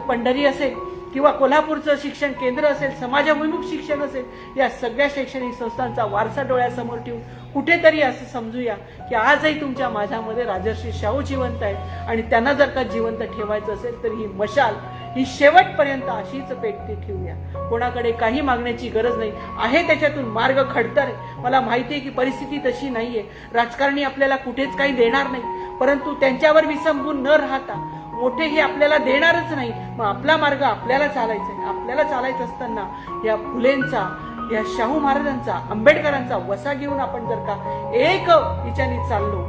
पंढरी असेल किंवा कोल्हापूरचं शिक्षण केंद्र असेल, समाजाभिमुख शिक्षण असेल, या सगळ्या शैक्षणिक संस्थांचा वारसा डोळ्यासमोर ठेवून कुठेतरी असं समजूया की आजही तुमच्या माझ्यामध्ये राजर्षी शाहू जिवंत आहेत आणि त्यांना जर का जिवंत ठेवायचं असेल तर ही मशाल ही शेवटपर्यंत अशीच पेटती ठेवूया. कोणाकडे काही मागण्याची गरज नाही आहे, त्याच्यातून मार्ग खडतर आहे. मला माहिती आहे की परिस्थिती तशी नाहीये, राजकारणी आपल्याला कुठेच काही देणार नाही, परंतु त्यांच्यावर विसंबून न राहता मोठे हे आपल्याला देणारच नाही, मग आपला मार्ग आपल्याला चालायचा आहे. आपल्याला चालायचं असताना या फुलेंचा, या शाहू महाराजांचा, आंबेडकरांचा वसा घेऊन आपण जर का एक विचाराने चाललो,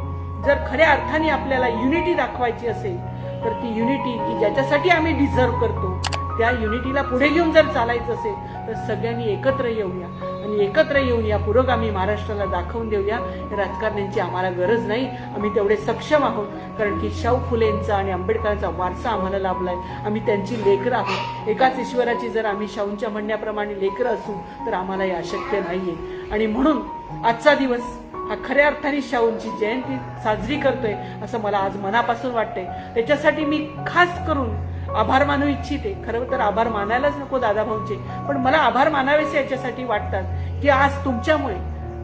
जर खऱ्या अर्थाने आपल्याला युनिटी दाखवायची असेल तर ती युनिटी की ज्याच्यासाठी आम्ही डिझर्व करतो त्या युनिटीला पुढे घेऊन जर चालायचं असेल तर सगळ्यांनी एकत्र येऊया आणि एकत्र येऊन या पुरोगामी महाराष्ट्राला दाखवून देऊया राजकारण्यांची आम्हाला गरज नाही. आम्ही तेवढे सक्षम आहोत, कारण की शाहू फुलेंचा आणि आंबेडकरांचा वारसा आम्हाला लाभलाय. आम्ही त्यांची लेकरं आहोत. एकाच ईश्वराची जर आम्ही शाहूंच्या म्हणण्याप्रमाणे लेकरं असू तर आम्हाला हे अशक्य नाहीये. आणि म्हणून आजचा दिवस हा खऱ्या अर्थाने शाहूंची जयंती साजरी करतोय असं मला आज मनापासून वाटतंय. त्याच्यासाठी मी खास करून आभार मानू इच्छिते. खरं तर आभार मानायलाच नको दादाभाऊंचे, पण मला आभार मानावेसे याच्यासाठी वाटतात की आज तुमच्यामुळे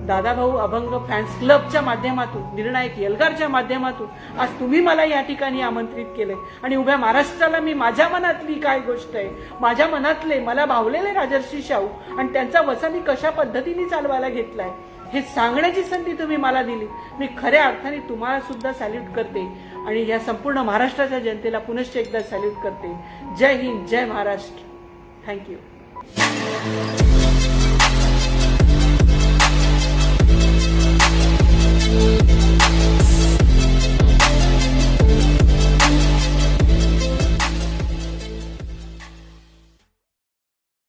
दादाभाऊ अभंग फॅन्स क्लबच्या माध्यमातून, निर्णायक एल्गारच्या माध्यमातून आज तुम्ही मला या ठिकाणी आमंत्रित केले आणि उभ्या महाराष्ट्राला मी माझ्या मनातली काय गोष्ट आहे, माझ्या मनातले मला भावलेले राजर्षी शाहू आणि त्यांचा वसा मी कशा पद्धतीने चालवायला घेतलाय हे सांगण्याची संधी तुम्ही मला दिली. मी खऱ्या अर्थाने तुम्हाला सुद्धा सॅल्यूट करते आणि या संपूर्ण महाराष्ट्राच्या जनतेला पुनश्च एकदा सॅल्यूट करते. जय हिंद, जय महाराष्ट्र. थँक्यू.